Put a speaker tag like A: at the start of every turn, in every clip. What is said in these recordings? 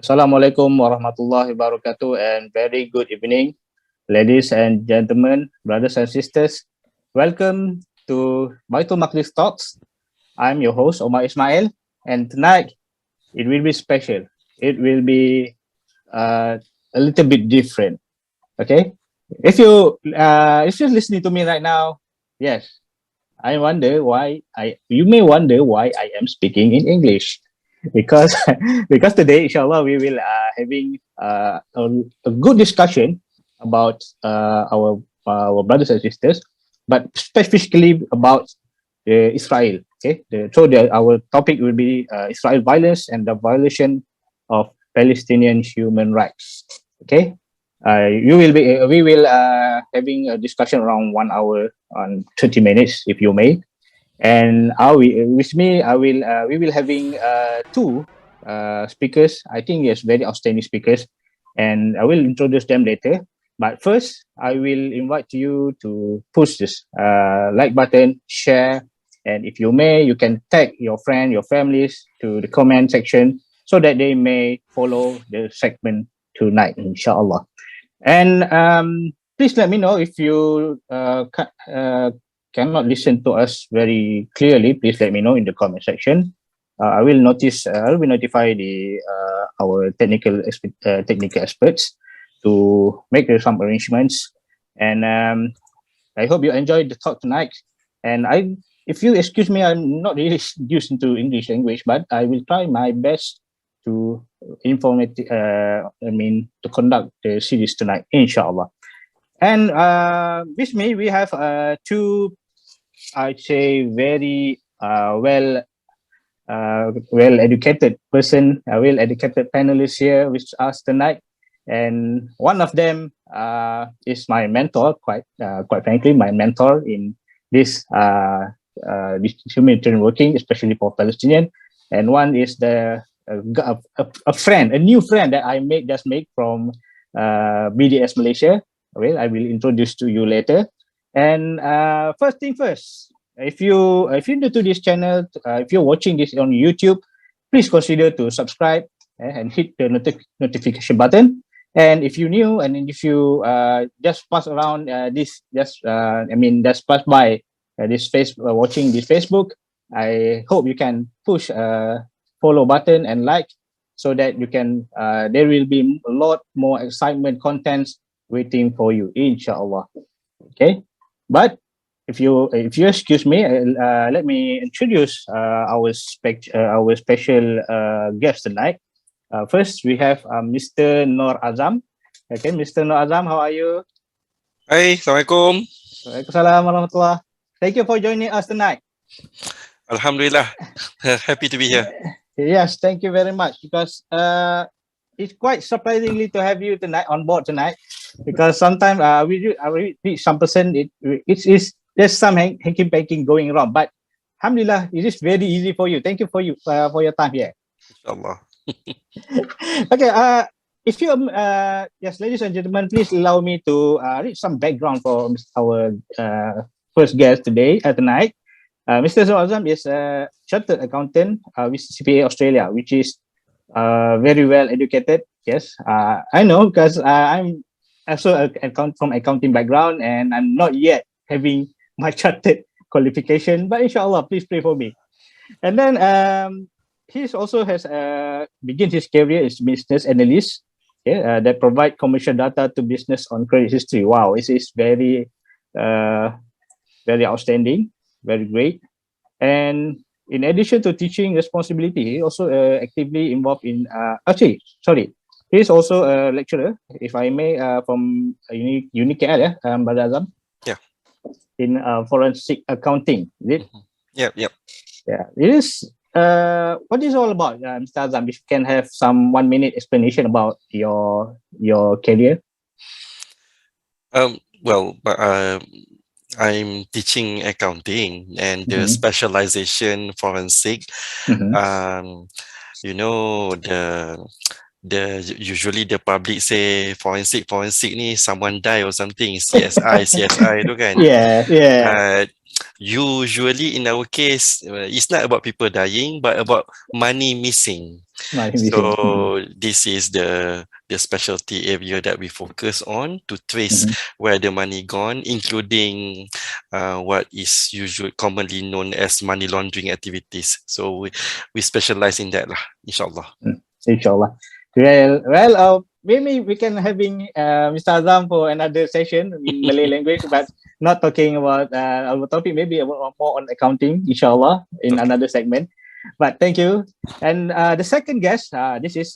A: Assalamualaikum warahmatullahi wabarakatuh and very good evening, ladies and gentlemen, brothers and sisters. Welcome to BAITUL MAQDIS Talks. I'm your host, Omar Ismail, and tonight it will be special. It will be a little bit different. Okay, if you're listening to me right now, yes, you may wonder why I am speaking in English because because today inshallah we will having a good discussion about our brothers and sisters, but specifically about Israel. Okay, our topic will be Israel violence and the violation of Palestinian human rights. Okay, we will having a discussion around 1 hour and 30 minutes, if you may. And with me, we will having two speakers. I think yes, very outstanding speakers, and I will introduce them later. But first, I will invite you to push this like button, share, and if you may, you can tag your friend, your families to the comment section so that they may follow the segment tonight, inshallah. And please let me know if you cannot listen to us very clearly. Please let me know in the comment section. I will notify our technical experts to make some arrangements. And I hope you enjoyed the talk tonight. And if you excuse me, I'm not really used into English language, but I will try my best to to conduct the series tonight, inshallah. And with me, we have two, I'd say, very well-educated panelists here with us tonight. And one of them is my mentor, quite frankly, my mentor in this humanitarian working, especially for Palestinian. And one is a new friend that I just made from BDS Malaysia. Well, I will introduce to you later. And first thing first, if you're new to this channel, if you're watching this on YouTube, please consider to subscribe and hit the notification button. And if you're new and if you just pass around just pass by watching this Facebook, I hope you can push follow button and like, so that you can there will be a lot more excitement contents waiting for you, inshallah. Okay, but if you excuse me, let me introduce our special guest tonight. First, we have Mr. Nur Azam. Okay, Mr. Nur Azam, how are you?
B: Hi, Assalamualaikum.
A: Waalaikumsalam warahmatullah. Thank you for joining us tonight.
B: Alhamdulillah, happy to be here.
A: Yes, thank you very much, because it's quite surprisingly to have you on board tonight, because sometimes we reach some percent there's some hanky panky going wrong, but alhamdulillah, it is very easy for you. Thank you for your time here.
B: Inshallah.
A: Okay, if you yes, ladies and gentlemen, please allow me to read some background for our first guest tonight. Mr. Azam is a chartered accountant with CPA Australia, which is very well educated. Yes, I know, because I'm also from accounting background, and I'm not yet having my chartered qualification, but inshallah, please pray for me. And then he also has begun his career as business analyst, that provide commercial data to business on credit history. Wow, this is very outstanding, very great. And in addition to teaching responsibility, he also actively involved in he is also a lecturer, if I may, from Unique KL, Brother Azam.
B: Yeah.
A: In forensic accounting, is it?
B: Yep.
A: Yeah. It is. What is it all about, Mr. Azam? If you can have some 1 minute explanation about your career.
B: I'm teaching accounting and the specialization forensic. Usually the public say forensic ni someone die or something, CSI tu kan.
A: Yeah.
B: usually in our case, it's not about people dying, but about money missing. So this is the specialty area that we focus on to trace where the money gone, including what is usually commonly known as money laundering activities. So we specialize in that lah, inshallah.
A: Inshallah. Maybe we can having Mr. Azam for another session in Malay language, but not talking about our topic, maybe more on accounting, inshallah, in another segment. But thank you. And the second guest, this is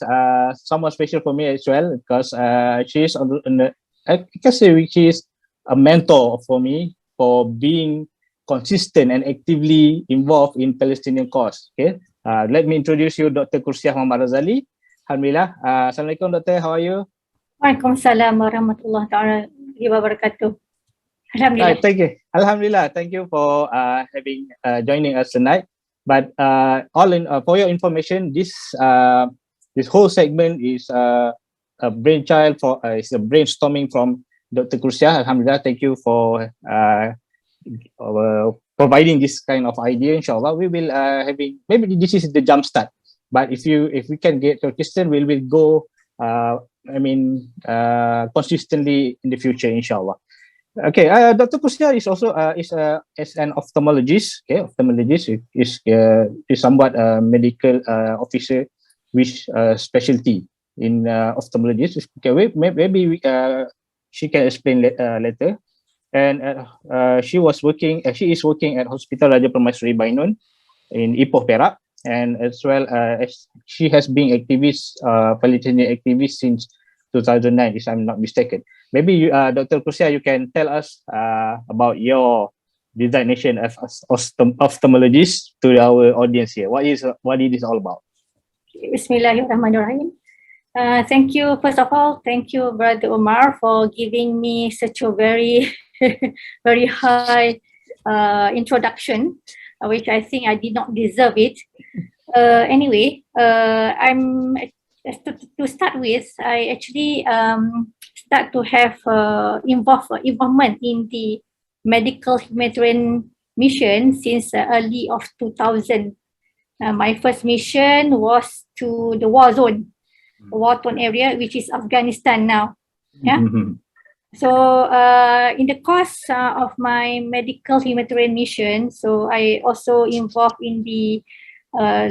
A: somewhat special for me as well, because she is I can say she is a mentor for me for being consistent and actively involved in Palestinian cause. Okay, let me introduce you, Dr. Kursiah Muhammad Razali. Alhamdulillah. Assalamualaikum, Doctor. How are you?
C: Waalaikumsalam warahmatullahi taala wabarakatuh. Alhamdulillah.
A: Thank you. Alhamdulillah. Thank you for having joining us tonight. But for your information, this whole segment is a brainchild it's a brainstorming from Dr. Kursiah. Alhamdulillah. Thank you for providing this kind of idea. Inshallah, we will maybe this is the jump start. But if we can get consistent, we will go. Consistently in the future, inshallah. Okay, Dr. Kursiah is also is an ophthalmologist. Okay, ophthalmologist is somewhat a medical officer with specialty in ophthalmologist. Okay, maybe she can explain later. And she is working at Hospital Raja Permaisuri Bainon in Ipoh, Perak. And as well as she has been Palestinian activist since 2009, if I'm not mistaken. Maybe Dr. Kursiah, you can tell us about your designation as ophthalmologist to our audience here. What it is all about?
C: Bismillahirrahmanirrahim. Thank you. First of all, thank you, Brother Omar, for giving me such a very, very high introduction, which I think I did not deserve it. Anyway, to start with, I actually start to have involvement in the medical humanitarian mission since early of 2000. My first mission was to the war zone area, which is Afghanistan now. Yeah. So in the course of my medical humanitarian mission, so I also involved in the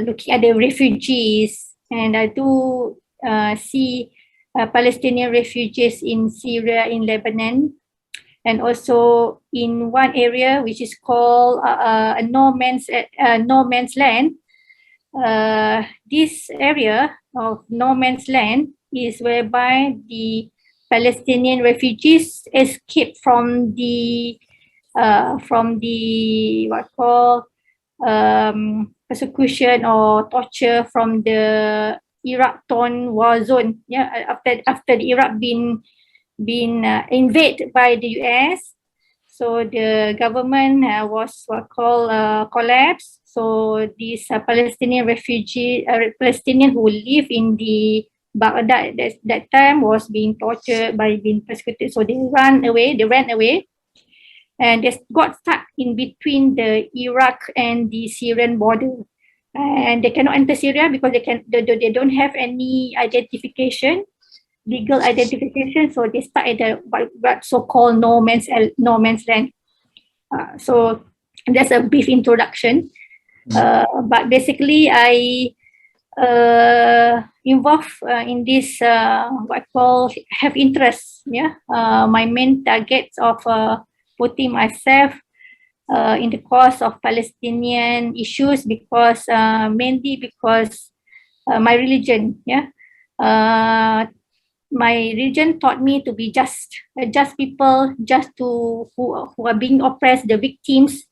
C: looking at the refugees, and I do see Palestinian refugees in Syria, in Lebanon, and also in one area which is called a no man's land. This area of no man's land is whereby the Palestinian refugees escaped from the persecution or torture from the Iraq-torn war zone. Yeah, after the Iraq been invaded by the US, so the government was collapsed. So these Palestinian Palestinian who live in the Baghdad at that time was being tortured, being persecuted. So they ran away, and they got stuck in between the Iraq and the Syrian border. And they cannot enter Syria because they don't have any legal identification. So they stuck at the what so-called no man's land. So that's a brief introduction. But basically, I involved in this have interest. Yeah, my main targets of putting myself in the cause of Palestinian issues because mainly because my religion. Yeah, my religion taught me to be just people, who are being oppressed. The victims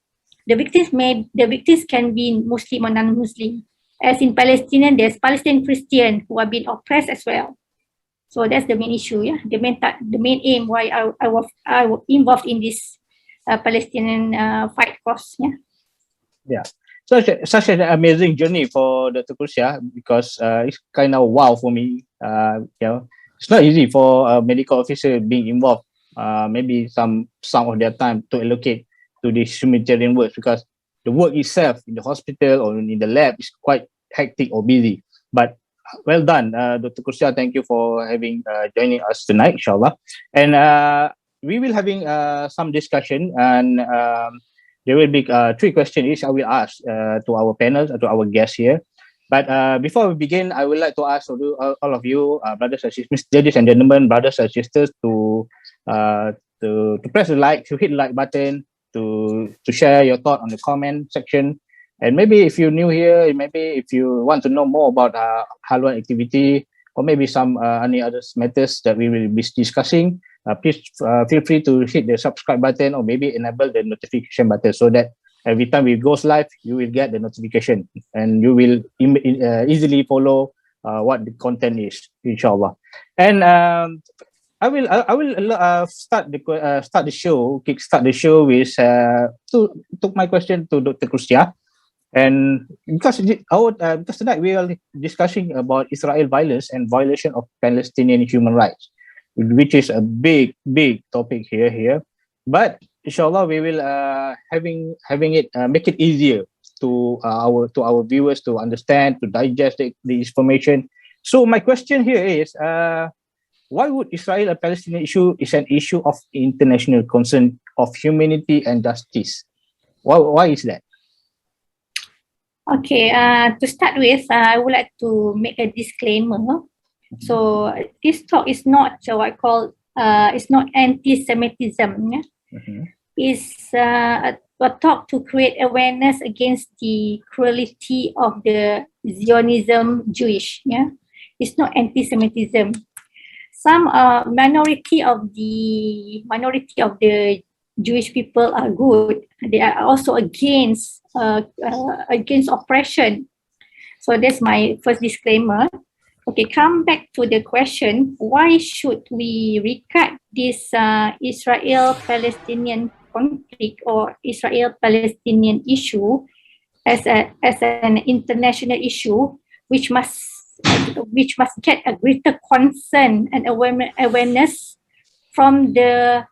C: can be Muslim or non-Muslim. As in Palestinian, there's Palestinian Christian who are being oppressed as well. So that's the main issue, yeah. The main aim why I was involved in this Palestinian fight cause, yeah.
A: Yeah, such an amazing journey for Dr. Kursiah, because it's kind of wow for me. It's not easy for a medical officer being involved. Maybe some of their time to allocate to these humanitarian works, because the work itself in the hospital or in the lab is quite hectic or busy. But well done, Dr. Kursia. Thank you for having joining us tonight, inshallah. And we will having some discussion, and there will be 3 questions each I will ask to our panel, to our guests here. But before we begin, I would like to ask all of you, brothers and sisters, ladies and gentlemen, brothers and sisters, to press the like, to hit the like button, to share your thought on the comment section. And maybe if you're new here, maybe if you want to know more about HALUAN activity, or maybe some any other matters that we will be discussing, please feel free to hit the subscribe button, or maybe enable the notification button, so that every time we goes live, you will get the notification and you will easily follow what the content is, inshallah. And I will start the show, kickstart the show with took my question to Dr. Kursia. And because tonight we are discussing about Israel violence and violation of Palestinian human rights, which is a big topic here. But inshallah, we will having it make it easier to our viewers to understand, to digest the information. So my question here is, why would Israel-Palestinian issue is an issue of international concern, of humanity and justice? Why is that?
C: Okay, to start with, I would like to make a disclaimer. So this talk is not what I call it's not anti-Semitism. Yeah? It's a talk to create awareness against the cruelty of the Zionism Jewish. Yeah, it's not anti-Semitism. Some minority of the Jewish people are good. They are also against oppression. So that's my first disclaimer. Okay, come back to the question: why should we regard this Israel-Palestinian conflict or Israel-Palestinian issue as an international issue, which must get a greater concern and awareness from the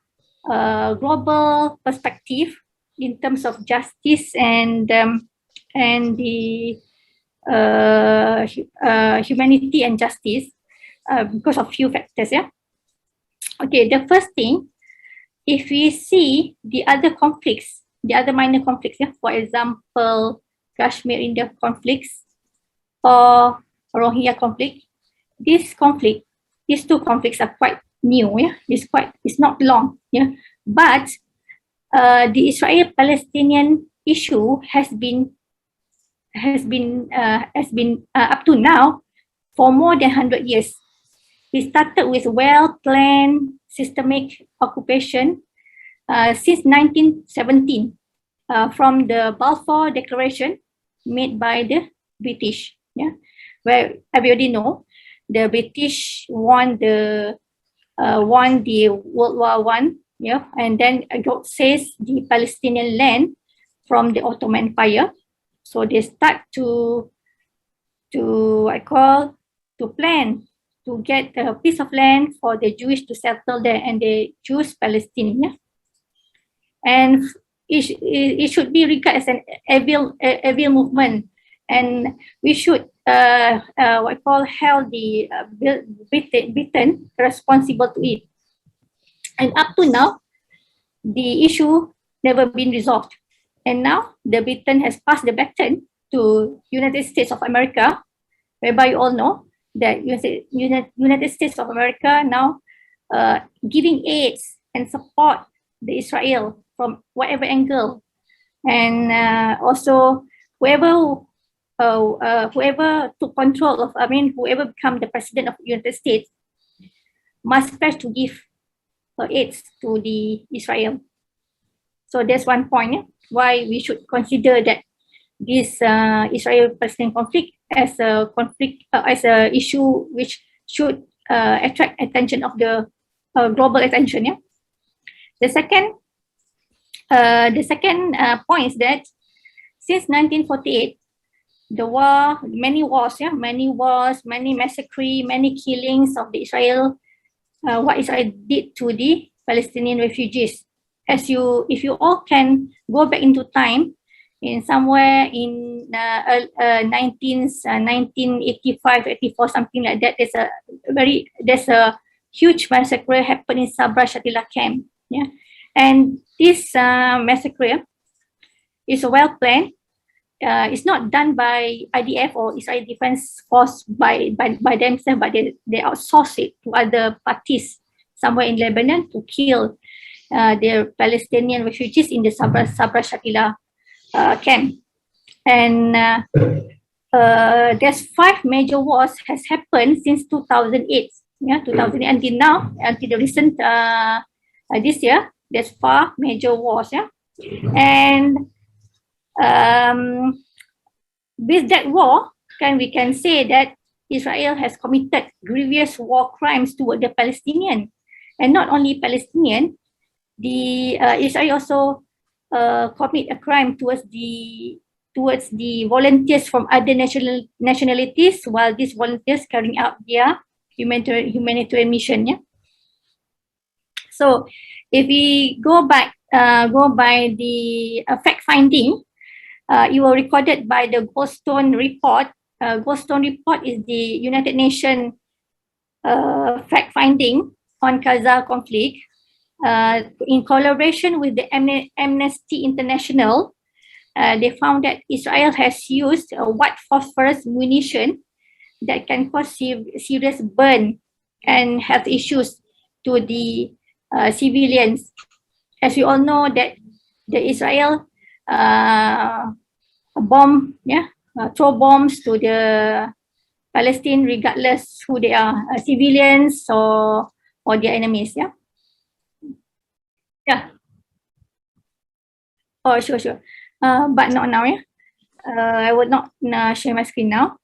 C: global perspective in terms of justice and the humanity and justice, because of few factors. Yeah. Okay. The first thing, if we see the other conflicts, the other minor conflicts, yeah, for example, Kashmir India conflicts or Rohingya conflict, these two conflicts are quite new. Yeah, it's not long. Yeah, but the Israel-Palestinian issue has been up to now for more than 100 years. It started with well-planned systemic occupation since 1917 from the Balfour Declaration made by the British. Yeah, where everybody know the British won the World War I. Yeah, and then God says the Palestinian land from the Ottoman Empire. So they start to plan to get a piece of land for the Jewish to settle there, and they choose Palestine. Yeah? And it should be regarded as an evil movement, and we should held the Britain responsible to it. And up to now, the issue never been resolved. And now the Britain has passed the baton to United States of America, whereby you all know that United States of America now giving aids and support the Israel from whatever angle, and also whoever took control of, whoever become the president of the United States must pledge to give aids to the Israel. So that's one point. Yeah? Why we should consider that this Israel-Palestinian conflict as a issue which should attract attention of the global attention. Yeah. The second point is that since 1948, many massacres, many killings of the Israel, what Israel did to the Palestinian refugees, if you all can go back into time, in somewhere in 1985, 84, something like that, there's a huge massacre happened in Sabra Shatila camp. Yeah, and this massacre is well planned. It's not done by IDF or Israel Defense Force by themselves, but they outsource it to other parties somewhere in Lebanon to kill the Palestinian refugees in the Sabra Shatila camp. And there's 5 major wars has happened since 2008. Yeah, 2008 until now, until the recent this year, there's 5 major wars. Yeah, and with that war, we can say that Israel has committed grievous war crimes toward the Palestinian, and not only Palestinian. Israel also commit a crime towards the volunteers from other nationalities, while these volunteers carrying out their humanitarian mission. Yeah. So, if we go by the fact finding, it was recorded by the Goldstone report. Goldstone report is the United Nations fact finding on Gaza conflict. In collaboration with the Amnesty International, they found that Israel has used white phosphorus munition that can cause serious burn and health issues to the civilians. As we all know that the Israel throw bombs to the Palestine regardless who they are, civilians or their enemies. Yeah. Yeah. Oh, sure. But not now. Yeah. I would not share my screen now.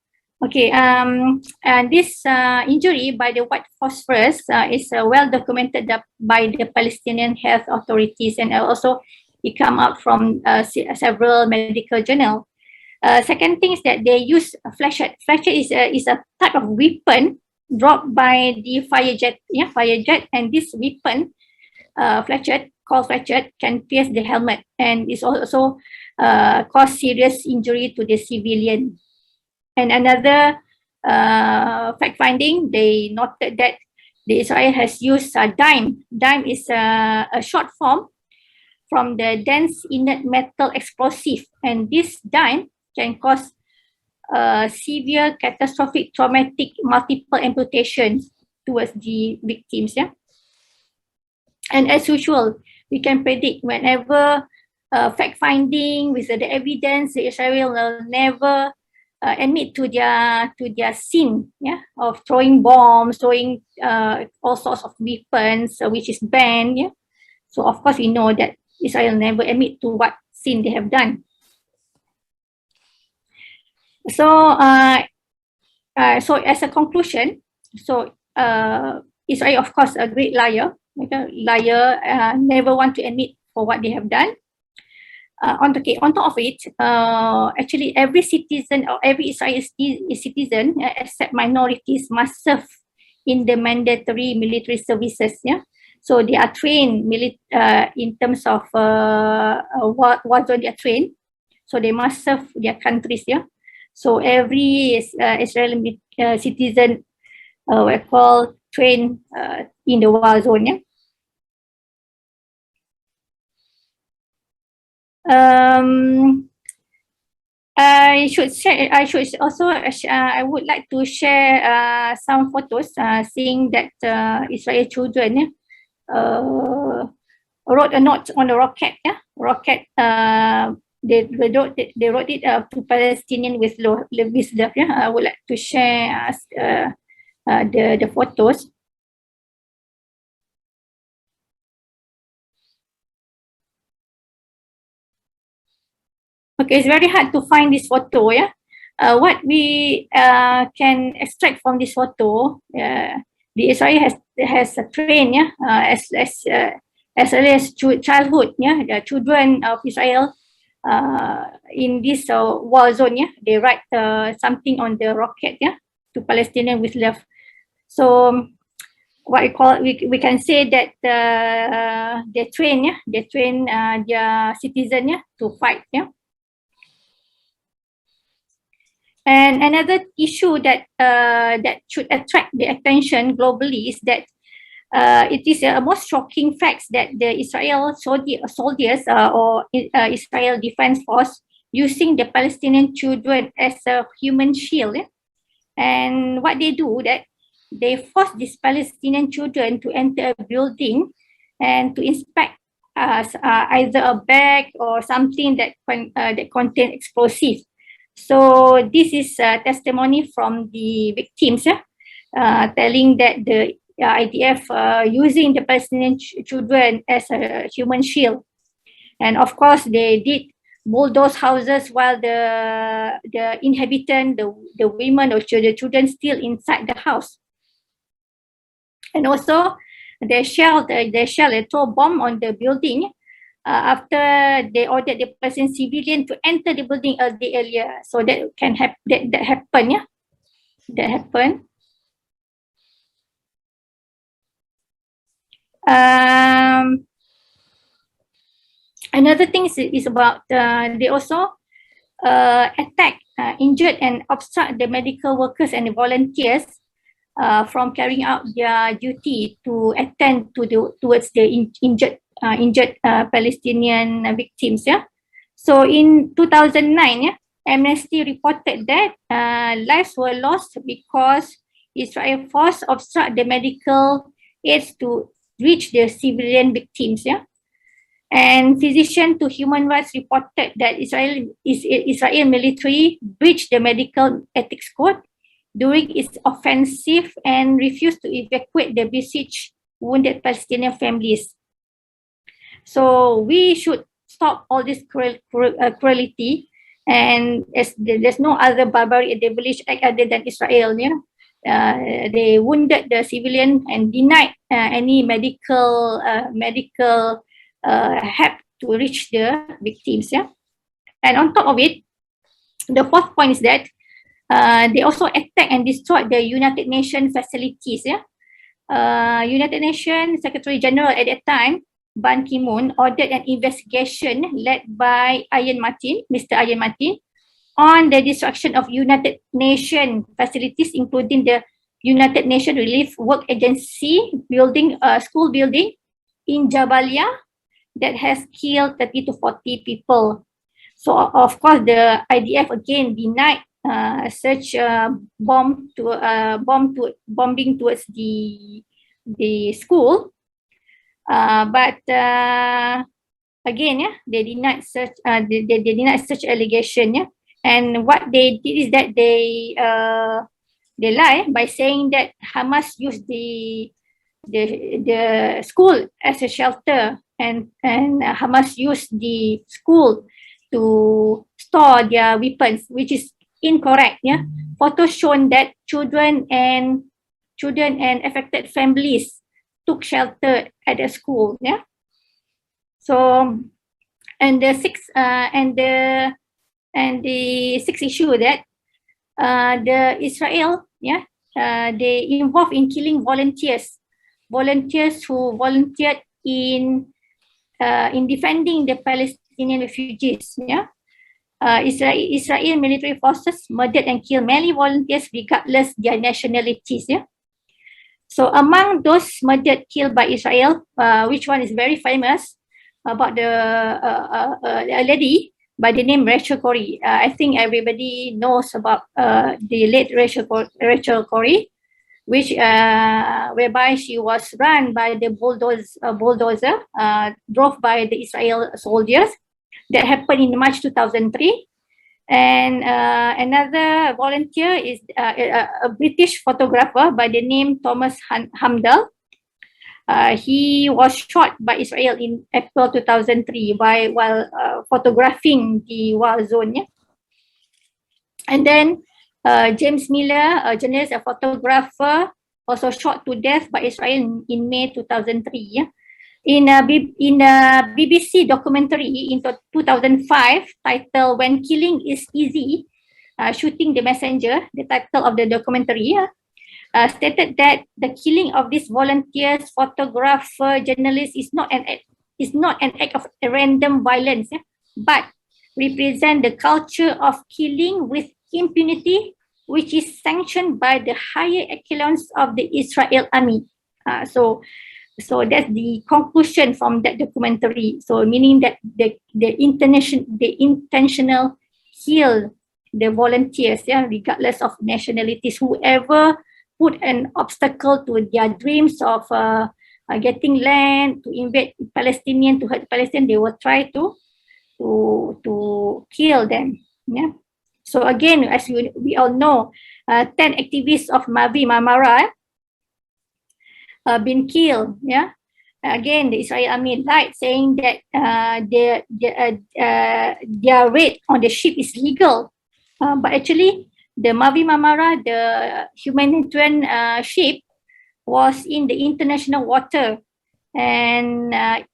C: Okay. And this injury by the white phosphorus is well documented by the Palestinian health authorities, and also it come out from several medical journals. Second thing is that they use a flashlight. Flashlight is a type of weapon dropped by the fire jet. Yeah, fire jet, and this weapon, flashlight can pierce the helmet, and it's also cause serious injury to the civilian. And another fact finding, they noted that the Israel has used dime. Dime is a short form from the dense inert metal explosive, and this dime can cause severe catastrophic traumatic multiple amputations towards the victims. Yeah. And as usual, we can predict whenever fact finding with the evidence, Israel will never admit to their sin, yeah, of throwing bombs, throwing all sorts of weapons, which is banned. Yeah. So of course we know that Israel never admit to what sin they have done. So so as a conclusion, Israel of course a great liar. Never want to admit for what they have done. On top of it, actually every citizen or every Israeli citizen, except minorities, must serve in the mandatory military services. Yeah, so they are trained in terms of war zone. They are trained, so they must serve their countries. Yeah, so every Israeli citizen were called trained in the war zone. Yeah. I would like to share some photos seeing that Israeli children wrote a note on the rocket. Yeah, rocket. They wrote it to Palestinian with love. Yeah, I would like to share the photos. Okay, it's very hard to find this photo. Yeah, what we can extract from this photo, the Israel has trained. Yeah, as early as childhood. Yeah, the children of Israel in this war zone. Yeah, they write something on the rocket. Yeah, to Palestinian with love. So what we call, we can say that they train their citizen to fight. And another issue that that should attract the attention globally is that it is a most shocking fact that the Israel soldiers or Israel Defense Force using the Palestinian children as a human shield. And what they do, that they force these Palestinian children to enter a building and to inspect either a bag or something that contain explosives. So this is testimony from the victims, telling that the IDF using the Palestinian children as a human shield. And of course, they did bulldoze houses while the inhabitant, the women or the children still inside the house. And also, they throw bomb on the building after they ordered the person civilian to enter the building a day earlier. So that can happen. That happened. That happened. Another thing is about they also attack, injured and obstruct the medical workers and the volunteers from carrying out their duty to attend towards the injured Palestinian victims. So in 2009, Amnesty reported that lives were lost because Israel force obstruct the medical aids to reach the civilian victims. And Physician to Human Rights reported that Israel military breached the medical ethics code during its offensive and refused to evacuate the besieged wounded Palestinian families. So we should stop all this cruelty, and as there's no other barbaric devilish act other than Israel. They wounded the civilian and denied any medical help to reach the victims. And on top of it, the fourth point is that they also attacked and destroyed the United Nations facilities. United Nations Secretary General at that time, Ban Ki-moon, ordered an investigation led by Mr. Ian Martin, on the destruction of United Nations facilities, including the United Nations Relief Work Agency building, school building in Jabalia that has killed 30 to 40 people. So of course, the IDF again denied such bombing towards the school, but again, they denied such they denied such allegation. And what they did is that they lie by saying that Hamas used the school as a shelter, and Hamas used the school to store their weapons, which is incorrect. Photos shown that children and affected families took shelter at the school. So, and the sixth issue that the Israel, they involved in killing volunteers who volunteered in defending the Palestinian refugees. Israel military forces murdered and killed many volunteers regardless their nationalities. So among those murdered, killed by Israel, which one is very famous, about a lady by the name Rachel Corrie. I think everybody knows about the late Rachel Corrie, which whereby she was run by the bulldozer drove by the Israel soldiers. That happened in March 2003. And another volunteer is a British photographer by the name Thomas Hamdal. He was shot by Israel in April 2003 while photographing the war zone. And then James Miller, a journalist, a photographer, also shot to death by Israel in May 2003. In a BBC documentary in 2005 titled "When Killing is Easy, Shooting the Messenger," the title of the documentary, stated that the killing of these volunteers, photographer, journalists is not an act of random violence, but represent the culture of killing with impunity, which is sanctioned by the higher echelons of the Israel army. So that's the conclusion from that documentary. So meaning that the intentional kill the volunteers, regardless of nationalities, whoever put an obstacle to their dreams of getting land, to invade Palestinian, to hurt Palestinian, they will try to kill them. Yeah. So again, as we all know, 10 activists of Mavi Marmara been killed. Yeah. Again, the Israel army lied, saying that their raid on the ship is legal, but actually, the Mavi Marmara, the humanitarian ship, was in the international water, and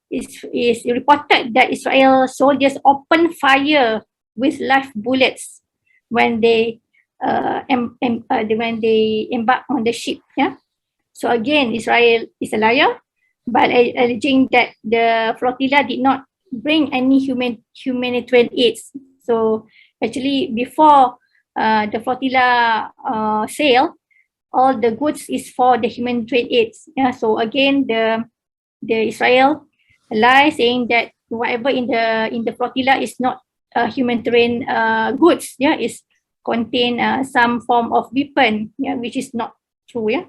C: it's reported that Israel soldiers opened fire with live bullets when they embark on the ship. Yeah. So again, Israel is a liar, but alleging that the flotilla did not bring any humanitarian aids. So actually, before the flotilla sail, all the goods is for the humanitarian aids. Yeah. So again, the Israel lie, saying that whatever in the flotilla is not humanitarian goods. Yeah, is contain some form of weapon. Yeah, which is not true. Yeah.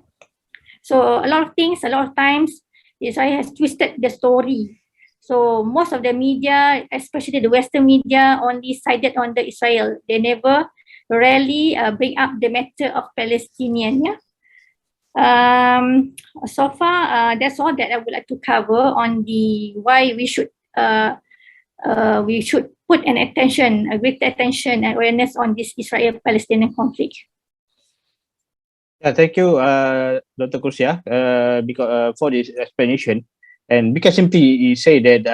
C: So a lot of times, Israel has twisted the story. So most of the media, especially the Western media, only sided on the Israel. They never rarely bring up the matter of Palestinian. Yeah. So far, that's all that I would like to cover on the why we should put a greater attention and awareness on this Israel-Palestinian conflict.
A: Yeah, thank you, Dr. Kursia, because for this explanation. And because simply you say that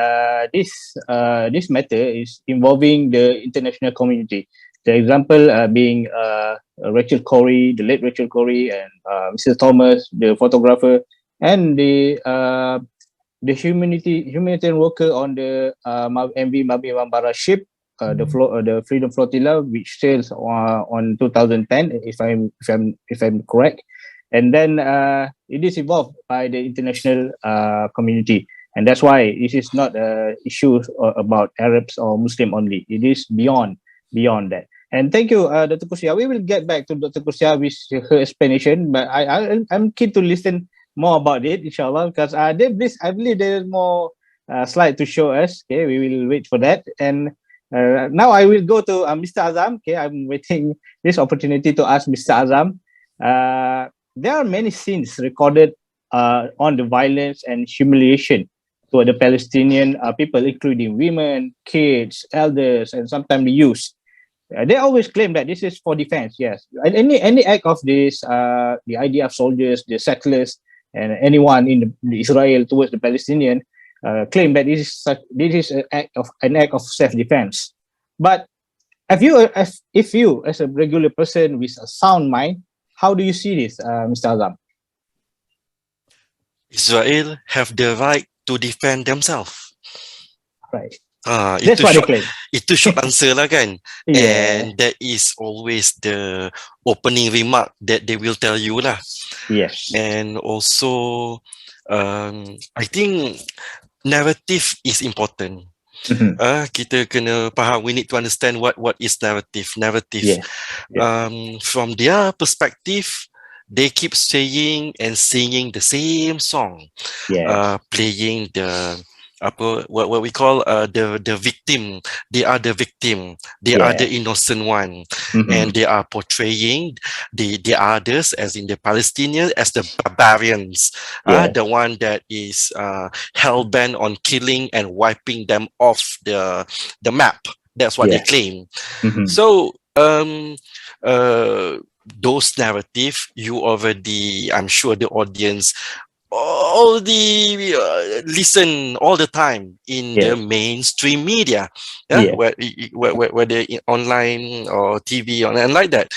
A: this matter is involving the international community. The example being Rachel Corrie, the late Rachel Corrie, and Mr. Thomas, the photographer, and the humanitarian worker on the MV Mabi Mambara ship, the Freedom Flotilla, which sails on 2010, if I'm correct. And then it is involved by the international community, and that's why this is not issue about Arabs or Muslim only. It is beyond that. And thank you, Dr. Kursia. We will get back to Dr. Kursia with her explanation, but I'm keen to listen more about it, inshallah, because I believe there is more slide to show us. Okay, we will wait for that. And now I will go to Mr. Azam. Okay, I'm waiting this opportunity to ask Mr. Azam. There are many scenes recorded on the violence and humiliation toward the Palestinian people, including women, kids, elders, and sometimes the youth. They always claim that this is for defense. Yes, and any act of this, the idea of soldiers, the settlers, and anyone in Israel towards the Palestinian, claim that this is an act of self-defense. But if you, as a regular person with a sound mind, how do you see this, Mr. Azam?
B: Israel have the right to defend themselves.
A: Right.
B: That's what they claim. Itu short answer lah kan.
A: Yeah.
B: And that is always the opening remark that they will tell you lah.
A: Yes.
B: And also, I think narrative is important. Kita kena faham, we need to understand what is narrative.
A: Yeah.
B: From their perspective, they keep saying and singing the same song. Playing the what we call the victim. They are the victim. They are the innocent one, and they are portraying the others, as in the Palestinians, as the barbarians. The one that is hell bent on killing and wiping them off the map. That's what they claim. So those narrative, you already, I'm sure the audience listen all the time in the mainstream media, whether online or TV and like that.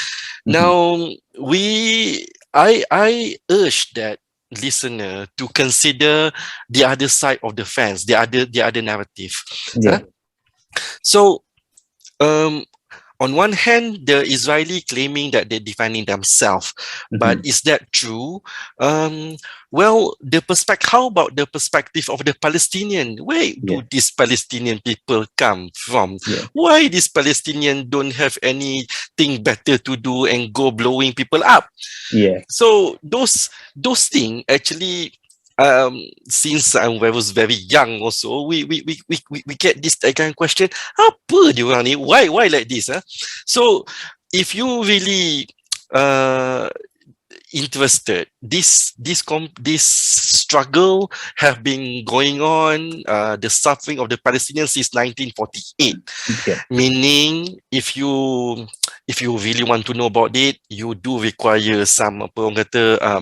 B: Now we I urge that listener to consider the other side of the fence, the other narrative.
A: Yeah.
B: So on one hand, the Israeli claiming that they're defending themselves, but is that true? Well, how about the perspective of the Palestinian? Where do these Palestinian people come from?
A: Yeah.
B: Why these Palestinians don't have anything better to do and go blowing people up?
A: Yeah.
B: So those things actually, since I was very young also, we get this kind of question, apa dia orang ni, why like this, So if you really interested, this struggle have been going on, the suffering of the Palestinians since 1948. Meaning, if you really want to know about it, you do require some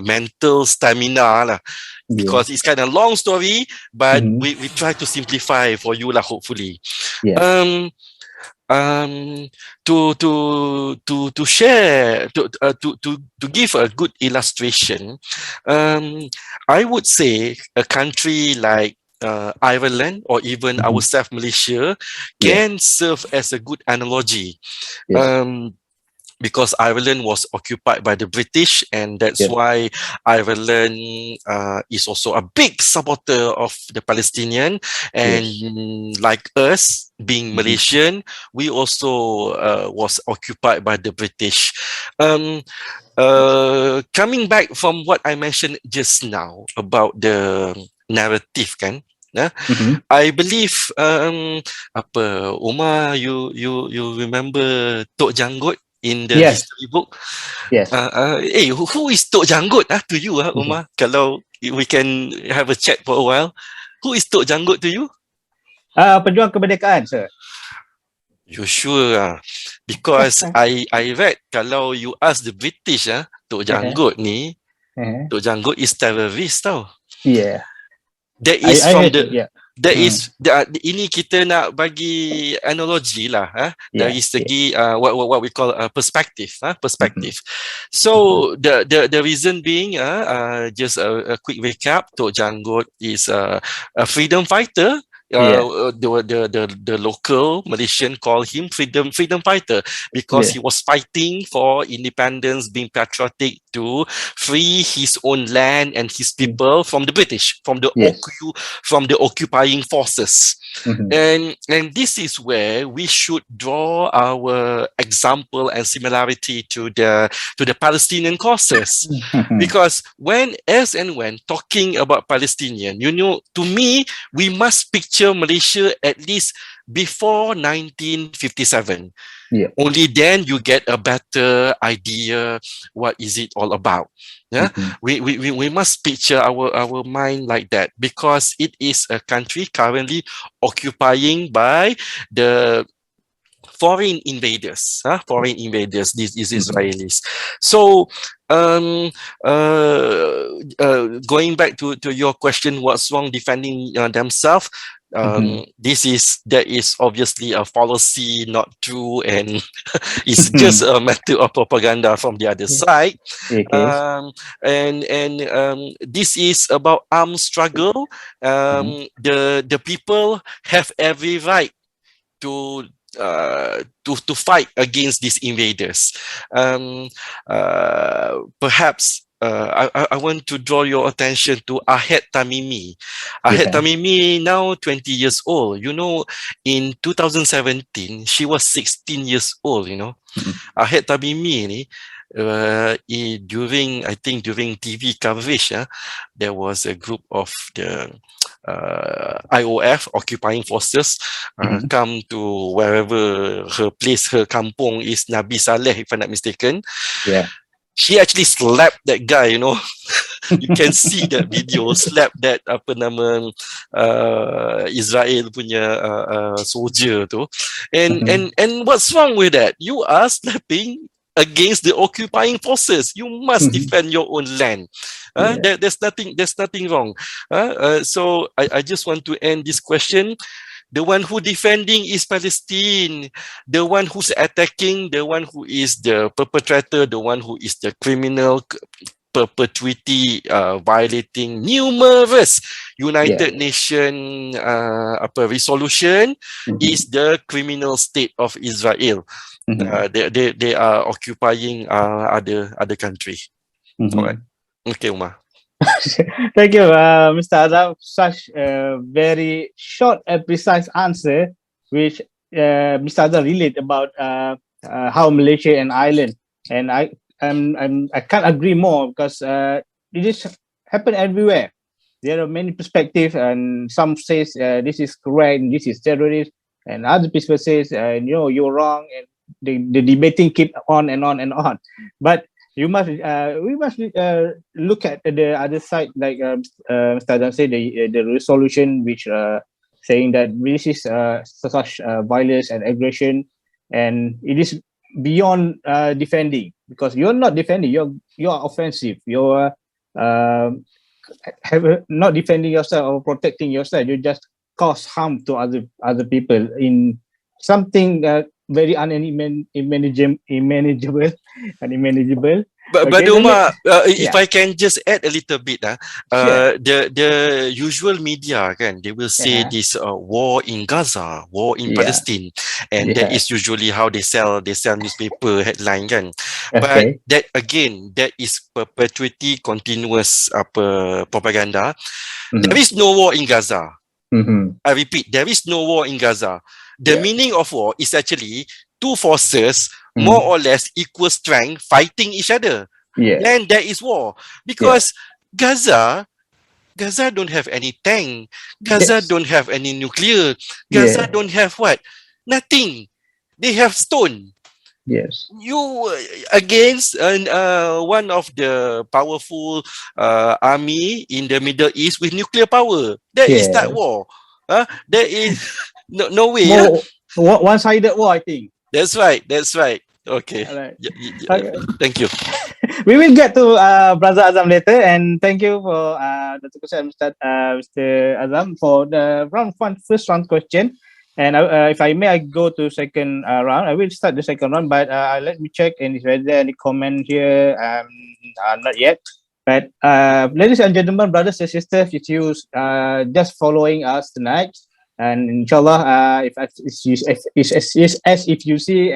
B: mental stamina lah, because it's kind of long story, but we try to simplify for you lah, hopefully. To share, to give a good illustration, I would say a country like Ireland or even ourselves, Malaysia, can serve as a good analogy. Because Ireland was occupied by the British, and that's why Ireland is also a big supporter of the Palestinian. And like us, being Malaysian, we also was occupied by the British. Coming back from what I mentioned just now about the narrative, kan? I believe Umar, you remember Tok Janggut in the history book?
A: Yes.
B: Who is Tok Janggut to you, Umar? Kalau we can have a chat for a while. Who is Tok Janggut to you?
A: Pejuang kemerdekaan, sir.
B: You sure? Because I read, kalau you ask the British, Tok Janggut ni, Tok Janggut is terrorist tau.
A: Yeah.
B: That is ini kita nak bagi analogi lah, dari segi what we call perspective. So the reason being, just a quick recap, Tok Janggut is a freedom fighter. The local Malaysian call him freedom fighter, because he was fighting for independence, being patriotic to free his own land and his people from the British, from the occupying forces. And this is where we should draw our example and similarity to the Palestinian causes. Because when talking about Palestinian, to me, we must picture Malaysia at least before 1957. Only then you get a better idea what is it all about. We must picture our mind like that, because it is a country currently occupying by the foreign invaders. This is Israelis. So going back to your question, what's wrong defending themselves? That is obviously a fallacy, not true, and it's just a matter of propaganda from the other side. This is about armed struggle. The people have every right to fight against these invaders. Perhaps I want to draw your attention to Ahed Tamimi. Ahed Tamimi, now 20 years old. In 2017, she was 16 years old, Ahed Tamimi, during TV coverage, there was a group of the IOF, occupying forces, come to wherever her place, her kampung is, Nabi Saleh, if I'm not mistaken. She actually slapped that guy, You can see that video, slap that Israel punya soldier tu. And what's wrong with that? You are slapping against the occupying forces. You must defend your own land. There's nothing wrong. So I just want to end this question. The one who defending is Palestine. The one who's attacking, the one who is the perpetrator, the one who is the criminal perpetuity violating numerous United Nation resolution is the criminal state of Israel. They are occupying other country. Alright. Okay, Umar.
A: Thank you, Mr. Azam. Such a very short and precise answer, which Mr. Azam relate about how Malaysia and Ireland, and I can't agree more, because it is happen everywhere. There are many perspectives, and some says this is correct, this is terrorist, and other people says you're wrong, and the debating keep on and on and on. But we must look at the other side, like Mr. Adam said, the resolution which saying that this is such violence and aggression, and it is beyond defending, because you're not defending, you're offensive, you're not defending yourself or protecting yourself. You just cause harm to other people in something very unmanageable.
B: But
A: Okay,
B: Umar, if I can just add a little bit,
A: sure.
B: the usual media, they will say this war in Gaza, war in Palestine, and that is usually how they sell newspaper headline, kan. But that is perpetuity continuous propaganda. There is no war in Gaza. I repeat, there is no war in Gaza. The meaning of war is actually two forces more or less equal strength fighting each other. Then there is war, because Gaza don't have any tank. Gaza don't have any nuclear. Gaza don't have what? Nothing. They have stone. You against one of the powerful army in the Middle East with nuclear power. That is not war. There is no way.
A: One-sided war, I think.
B: That's right. Okay.
A: Right.
B: Okay. Thank you.
A: We will get to Brother Azam later, and thank you for Dr. Kushan, Mr. Azam, for the first round question. And if I may, I go to second round. I will start the second round, but let me check and is there any comment here? Not yet. But ladies and gentlemen, brothers and sisters, if you just following us tonight, and inshallah, if you see,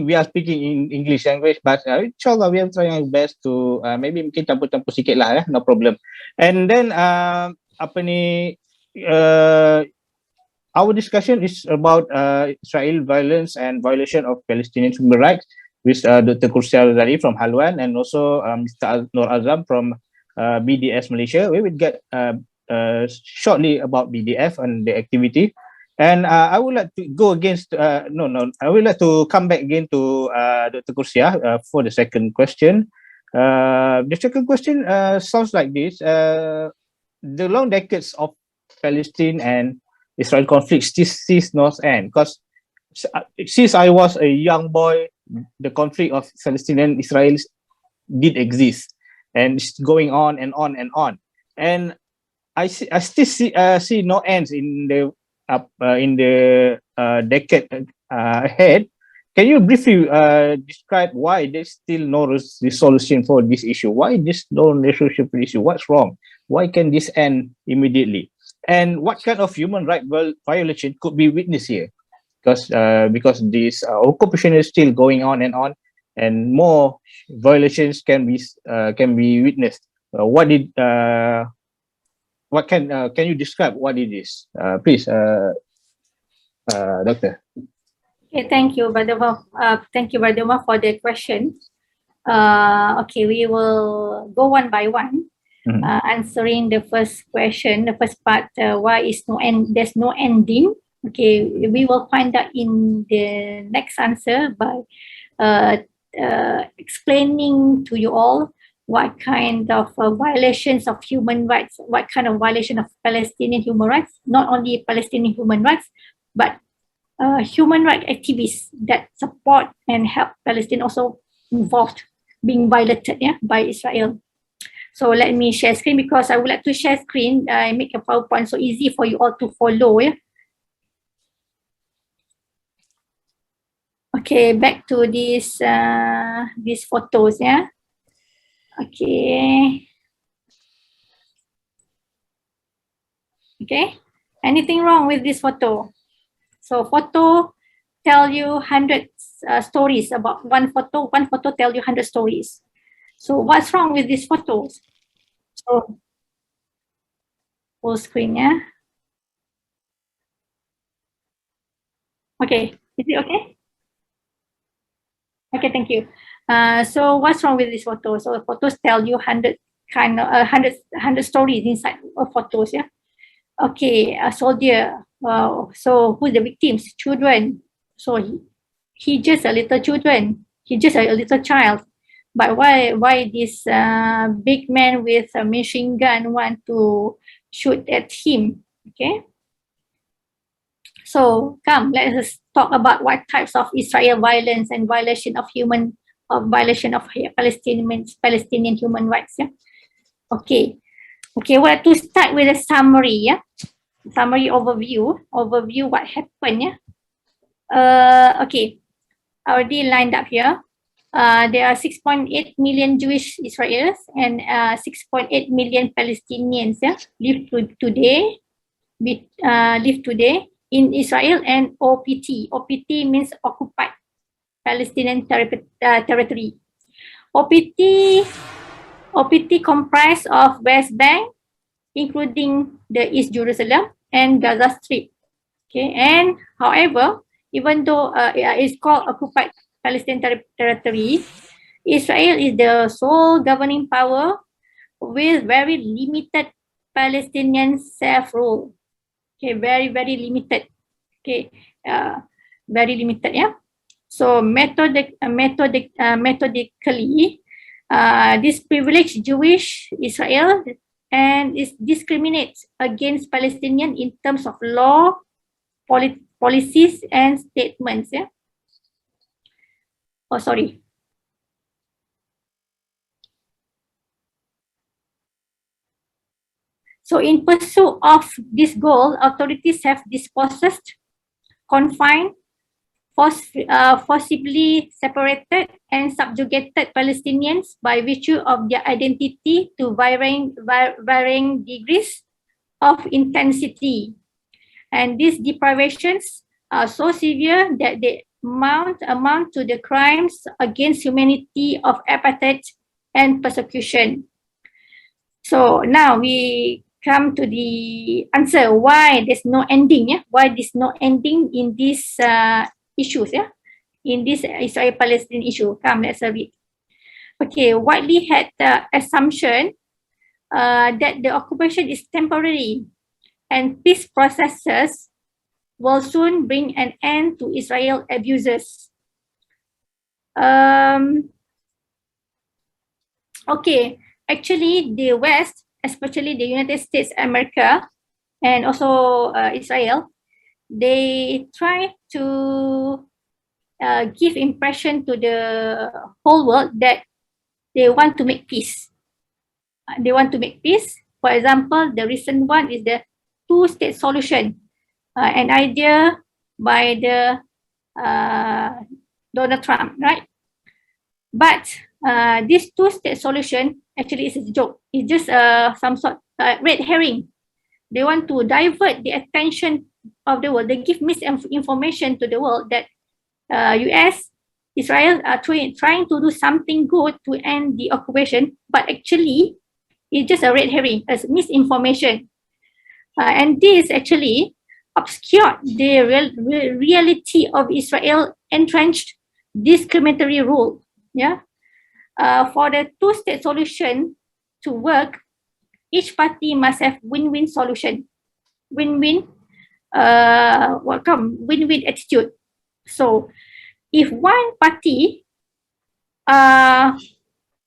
A: we are speaking in English language, but inshallah we are trying our best to maybe mungkin campur-campur sikit lah, no problem. And then our discussion is about Israel violence and violation of Palestinian human rights with Dr. Kursia Razali from HALUAN, and also Mr. Nur Azam from BDS Malaysia. We will get shortly about BDF and the activity. And I would like to go against, I would like to come back again to Dr. Kursia for the second question. The second question sounds like this. The long decades of Palestine and Israel conflict still sees no end, because since I was a young boy, the conflict of Palestine and Israel did exist, and it's going on and on and on. And I still see no ends in the decade ahead. Can you briefly describe why there's still no resolution for this issue? Why this no resolution for this issue? What's wrong? Why can this end immediately? And what kind of human right violation could be witnessed here? Because this occupation is still going on, and more violations can be witnessed. Can you describe what it is, please, Doctor?
C: Okay, thank you, Brother Umar, for the question. Okay, we will go one by one. Answering the first question, the first part, why is no end? There's no ending. Okay, we will find out in the next answer by explaining to you all what kind of violations of human rights, what kind of violation of Palestinian human rights, not only Palestinian human rights, but human rights activists that support and help Palestine also involved being violated by Israel. So let me share screen, because I would like to share screen. I make a PowerPoint so easy for you all to follow. Okay, back to these photos. Okay. Okay. Anything wrong with this photo? So photo tell you 100 stories about one photo. One photo tell you 100 stories. So what's wrong with these photos? So full screen, yeah. Okay. Is it okay? Okay, thank you. So what's wrong with this photo? So photos tell you 100 kind of 100 stories inside of photos, yeah. Okay, a soldier. So who's the victims? Children. So he just a little children. He just a little child. But why this big man with a machine gun want to shoot at him? Okay. So come, let us talk about what types of Israel violence and violation of Palestinian human rights. Yeah. Okay. Okay, well, to start with a summary, yeah. Summary overview what happened, yeah. Okay, already lined up here. There are 6.8 million Jewish Israelis and 6.8 million Palestinians, yeah, live today in Israel and OPT. OPT means occupied Palestinian territory. OPT comprised of West Bank, including the East Jerusalem and Gaza Strip. Okay, and however, even though it's called occupied Palestinian territory, Israel is the sole governing power with very limited Palestinian self-rule. Okay, very limited. Okay, very limited, yeah. So methodically, this privileged Jewish Israel and it discriminates against Palestinian in terms of law, policies, and statements. Yeah. Oh, sorry. So in pursuit of this goal, authorities have dispossessed, confined, forcibly separated and subjugated Palestinians by virtue of their identity to varying degrees of intensity. And these deprivations are so severe that they amount to the crimes against humanity of apartheid and persecution. So now we come to the answer why there's no ending. Yeah? Why there's no ending in these issues, yeah, in this Israel-Palestinian issue. Come, let's read. Okay, widely had the assumption that the occupation is temporary and peace processes will soon bring an end to Israel abuses. Okay, actually the West, especially the United States, America, and also Israel, they try to give impression to the whole world that they want to make peace. They want to make peace. For example, the recent one is the two-state solution, an idea by the Donald Trump, right? But this two-state solution actually is a joke. It's just some sort red herring. They want to divert the attention of the world. They give misinformation to the world that US, Israel are trying to do something good to end the occupation, but actually it's just a red herring, as misinformation. And this actually obscured the reality of Israel entrenched discriminatory rule. Yeah, for the two-state solution to work, each party must have win-win solution, win-win, win-win attitude. So, if one party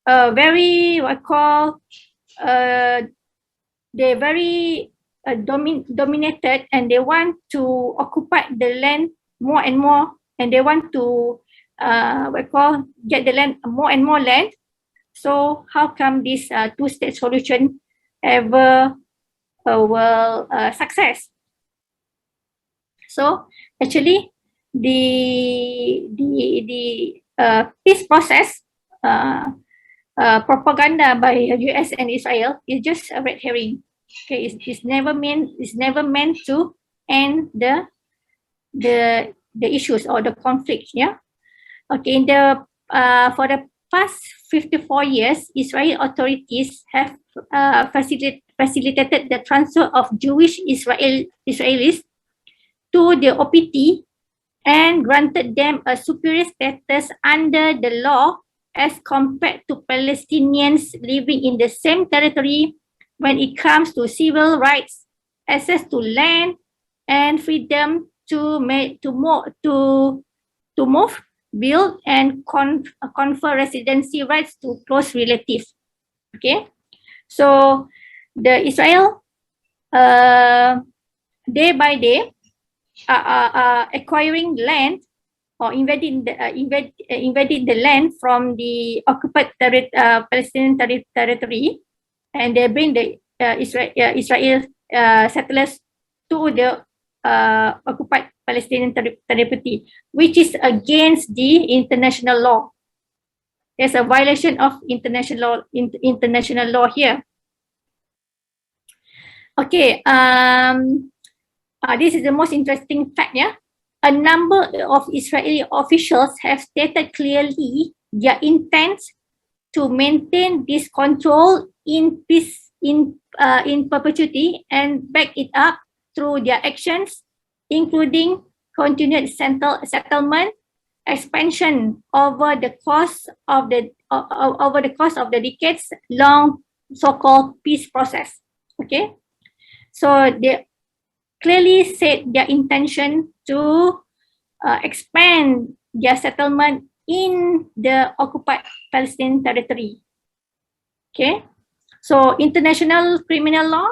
C: very what I call they're very dominated and they want to occupy the land more and more, and they want to what I call get the land more and more land. So how come this two-state solution ever will success? So actually the peace process propaganda by US and Israel is just a red herring. Okay, it's never meant to end the issues or the conflict. Yeah. Okay. For the past 54 years, Israeli authorities have facilitated the transfer of Jewish Israelis to the OPT and granted them a superior status under the law as compared to Palestinians living in the same territory when it comes to civil rights, access to land, and freedom to move, build, and confer residency rights to close relatives. Okay, so the Israel day by day acquiring land or invading the land from the occupied Palestinian territory, and they bring the Israel settlers to the occupied Palestinian territory, which is against the international law. There's a violation of international law here. Okay, this is the most interesting fact. Yeah, a number of Israeli officials have stated clearly their intent to maintain this control in perpetuity and back it up through their actions, including continued settlement, expansion over the course of the decades long so-called peace process. Okay, so they clearly said their intention to expand their settlement in the occupied Palestinian territory. Okay, so international criminal law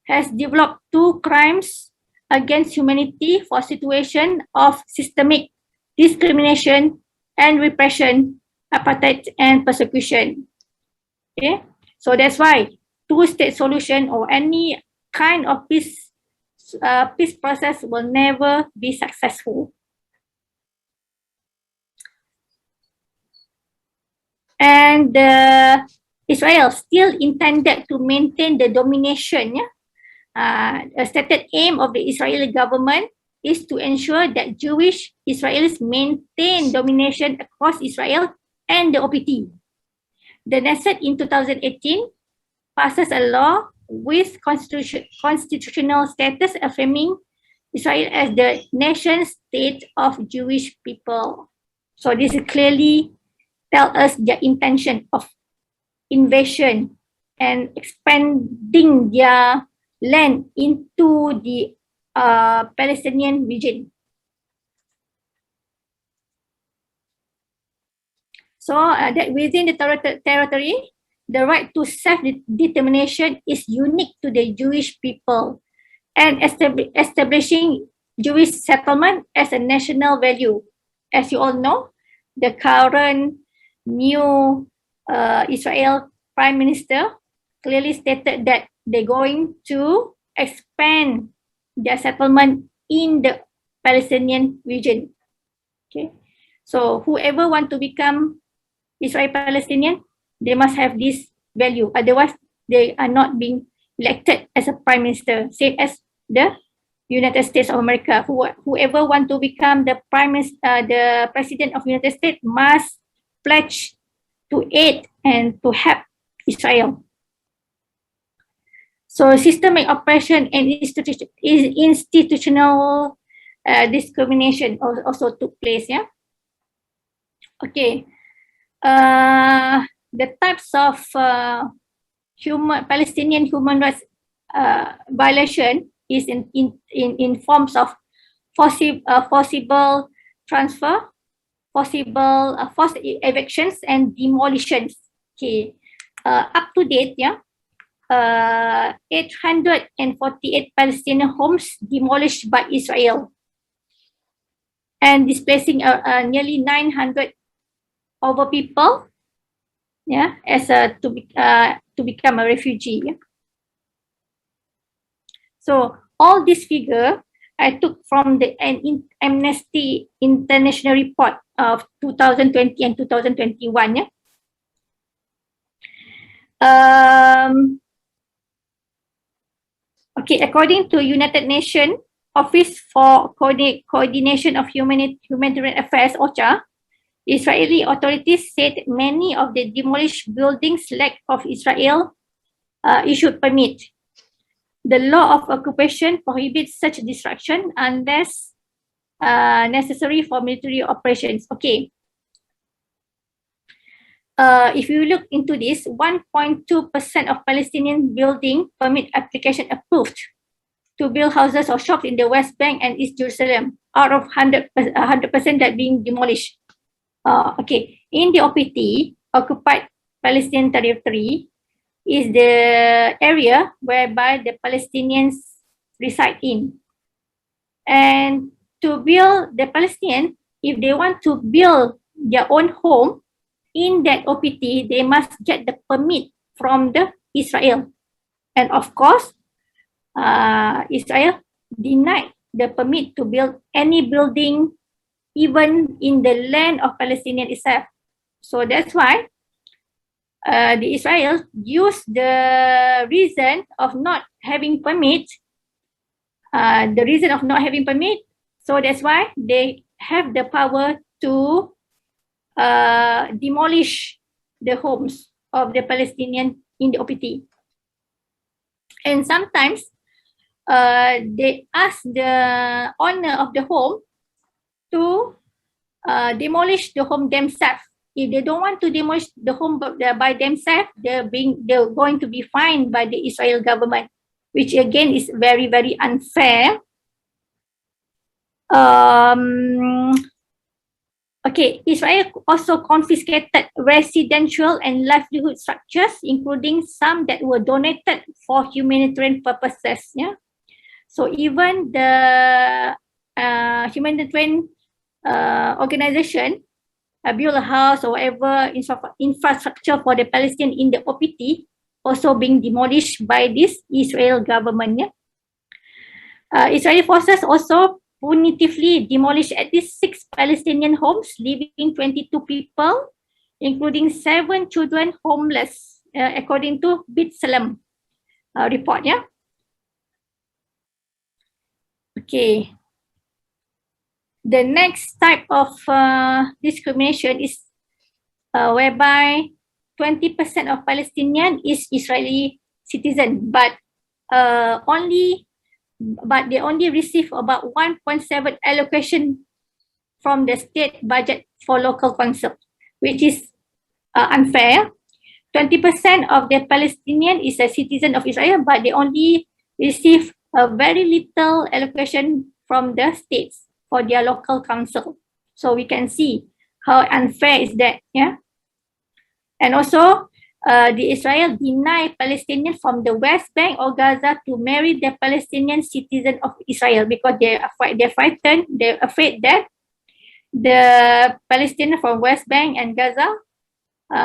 C: has developed two crimes against humanity for situation of systemic discrimination and repression, apartheid and persecution. Okay, so that's why two-state solution or any kind of peace process will never be successful. And Israel still intended to maintain the domination. Yeah? A stated aim of the Israeli government is to ensure that Jewish Israelis maintain domination across Israel and the OPT. The Knesset in 2018 passes a law with constitutional status affirming Israel as the nation state of Jewish people. So this clearly tells us their intention of invasion and expanding their land into the Palestinian region. So that within the territory, the right to self-determination is unique to the Jewish people, and establishing Jewish settlement as a national value. As you all know, the current new Israel Prime Minister clearly stated that they're going to expand their settlement in the Palestinian region. Okay, so whoever want to become Israel-Palestinian, they must have this value. Otherwise, they are not being elected as a prime minister, same as the United States of America. Whoever want to become the the president of United States must pledge to aid and to help Israel. So systemic oppression and institutional discrimination also took place. Yeah. Okay. The types of Palestinian human rights violation is in forms of forcible transfer, forcible forced evictions and demolitions. Okay, up to date, yeah, 848 Palestinian homes demolished by Israel and displacing nearly 900 over people, yeah, as to become a refugee. Yeah? So all this figure I took from the Amnesty International report of 2020 and 2021. Yeah? Okay, according to United Nations Office for Coordination of Humanitarian Affairs, OCHA, Israeli authorities said many of the demolished buildings lack of Israel issued permit. The law of occupation prohibits such destruction unless necessary for military operations. Okay. If you look into this, 1.2% of Palestinian building permit application approved to build houses or shops in the West Bank and East Jerusalem out of 100% that being demolished. Okay, in the OPT, occupied Palestinian territory, is the area whereby the Palestinians reside in. And to build the Palestinian, if they want to build their own home in that OPT, they must get the permit from the Israel. And of course, Israel denied the permit to build any building even in the land of Palestinian itself. So that's why the Israel used the reason of not having permit, so that's why they have the power to demolish the homes of the Palestinian in the OPT. And sometimes they ask the owner of the home to demolish the home themselves. If they don't want to demolish the home by themselves, they're going to be fined by the Israel government, which again is very, very unfair. Okay, Israel also confiscated residential and livelihood structures, including some that were donated for humanitarian purposes. Yeah, so even the humanitarian organization build a house or whatever infrastructure for the Palestinians in the OPT also being demolished by this Israel government. Yeah? Israeli forces also punitively demolished at least 6 Palestinian homes, leaving 22 people, including 7 children homeless, according to BAITUL report. Yeah. Okay. The next type of discrimination is whereby 20% of Palestinian is Israeli citizen, but they only receive about 1.7 allocation from the state budget for local council, which is unfair. 20% of the Palestinian is a citizen of Israel, but they only receive a very little allocation from the states for their local council. So we can see how unfair is that. Yeah. And also, the Israel denied Palestinians from the West Bank or Gaza to marry the Palestinian citizen of Israel because they're frightened, they're afraid that the Palestinians from West Bank and Gaza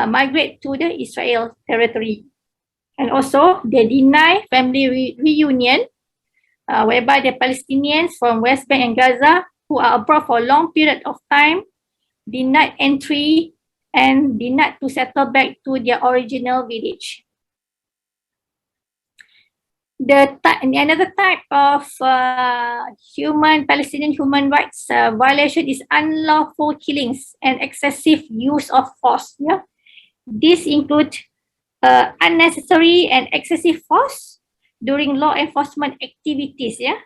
C: migrate to the Israel territory. And also, they deny family reunion, whereby the Palestinians from West Bank and Gaza who are abroad for a long period of time denied entry and denied to settle back to their original village. Another type of Palestinian human rights violation is unlawful killings and excessive use of force. Yeah? This includes unnecessary and excessive force during law enforcement activities, yeah,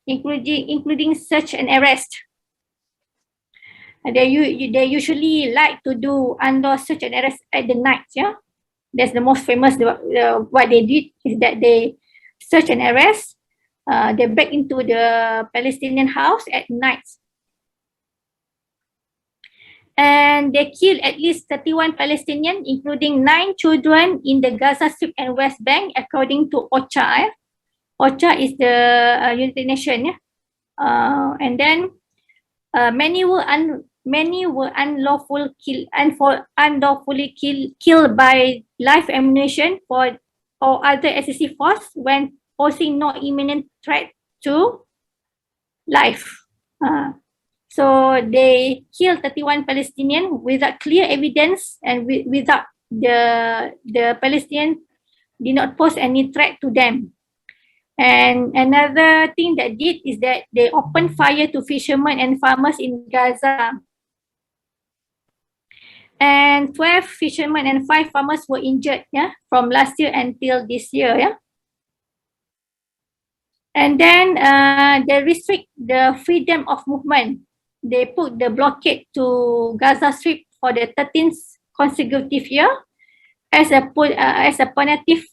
C: including search and arrest. They usually like to do unlawful search and arrest at the night. Yeah, that's the most famous. What they did is that they search and arrest. They break into the Palestinian house at night, and they killed at least 31 Palestinians, including 9 children in the Gaza Strip and West Bank, according to OCHA. OCHA is the United Nations. Yeah? And then many were unlawfully killed by live ammunition or other excessive force when posing no imminent threat to life. So they killed 31 Palestinians without clear evidence and without the Palestinians did not pose any threat to them. And another thing that did is that they opened fire to fishermen and farmers in Gaza. And 12 fishermen and 5 farmers were injured, from last year until this year, And then they restrict the freedom of movement. They put the blockade to Gaza Strip for the 13th consecutive year as a punitive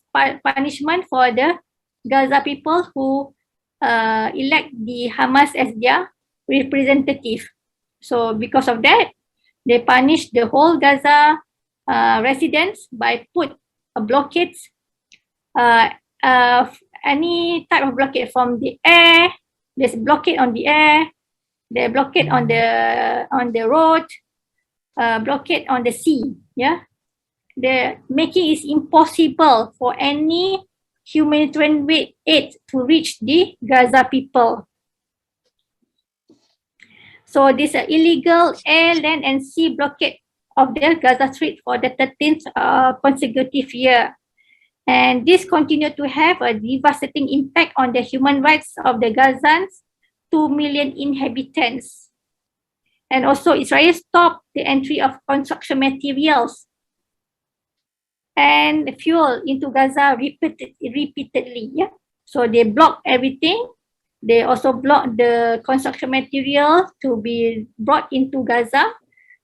C: punishment for the Gaza people who elect the Hamas as their representative. So because of that, they punish the whole Gaza residents by put a blockade, any type of blockade from the air. There's blockade on the air. They blockade on the road. Blockade on the sea. They're making it impossible for any humanitarian aid to reach the Gaza people. So this illegal air, land, and sea blockade of the Gaza Strip for the 13th consecutive year. And this continued to have a devastating impact on the human rights of the Gazans, 2 million inhabitants. And also Israel stopped the entry of construction materials and fuel into Gaza repeatedly. So they blocked everything. They also blocked the construction material to be brought into Gaza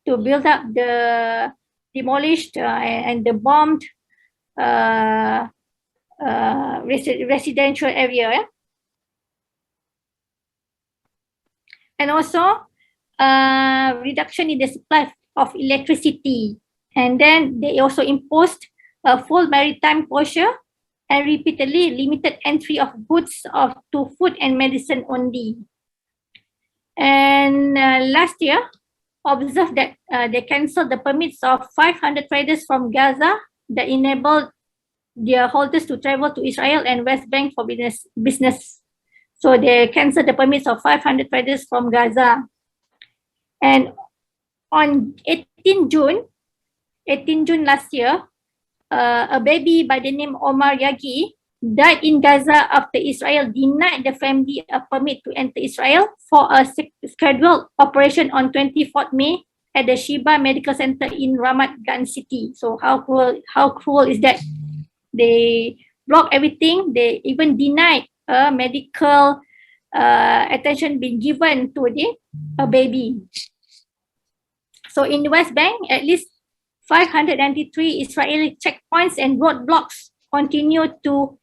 C: to build up the demolished and the bombed residential area. And also reduction in the supply of electricity. And then they also imposed a full maritime closure and repeatedly limited entry of goods to food and medicine only. And last year, observed that they cancelled the permits of 500 traders from Gaza that enabled their holders to travel to Israel and West Bank for business. So they cancelled the permits of 500 traders from Gaza. And on 18 June last year, a baby by the name Omar Yagi died in Gaza after Israel denied the family a permit to enter Israel for a scheduled operation on 24th May at the Sheba Medical Center in Ramat Gan City. So how cruel is that? They blocked everything. They even denied medical attention being given to a baby. So in the West Bank, at least 593 Israeli checkpoints and roadblocks continue to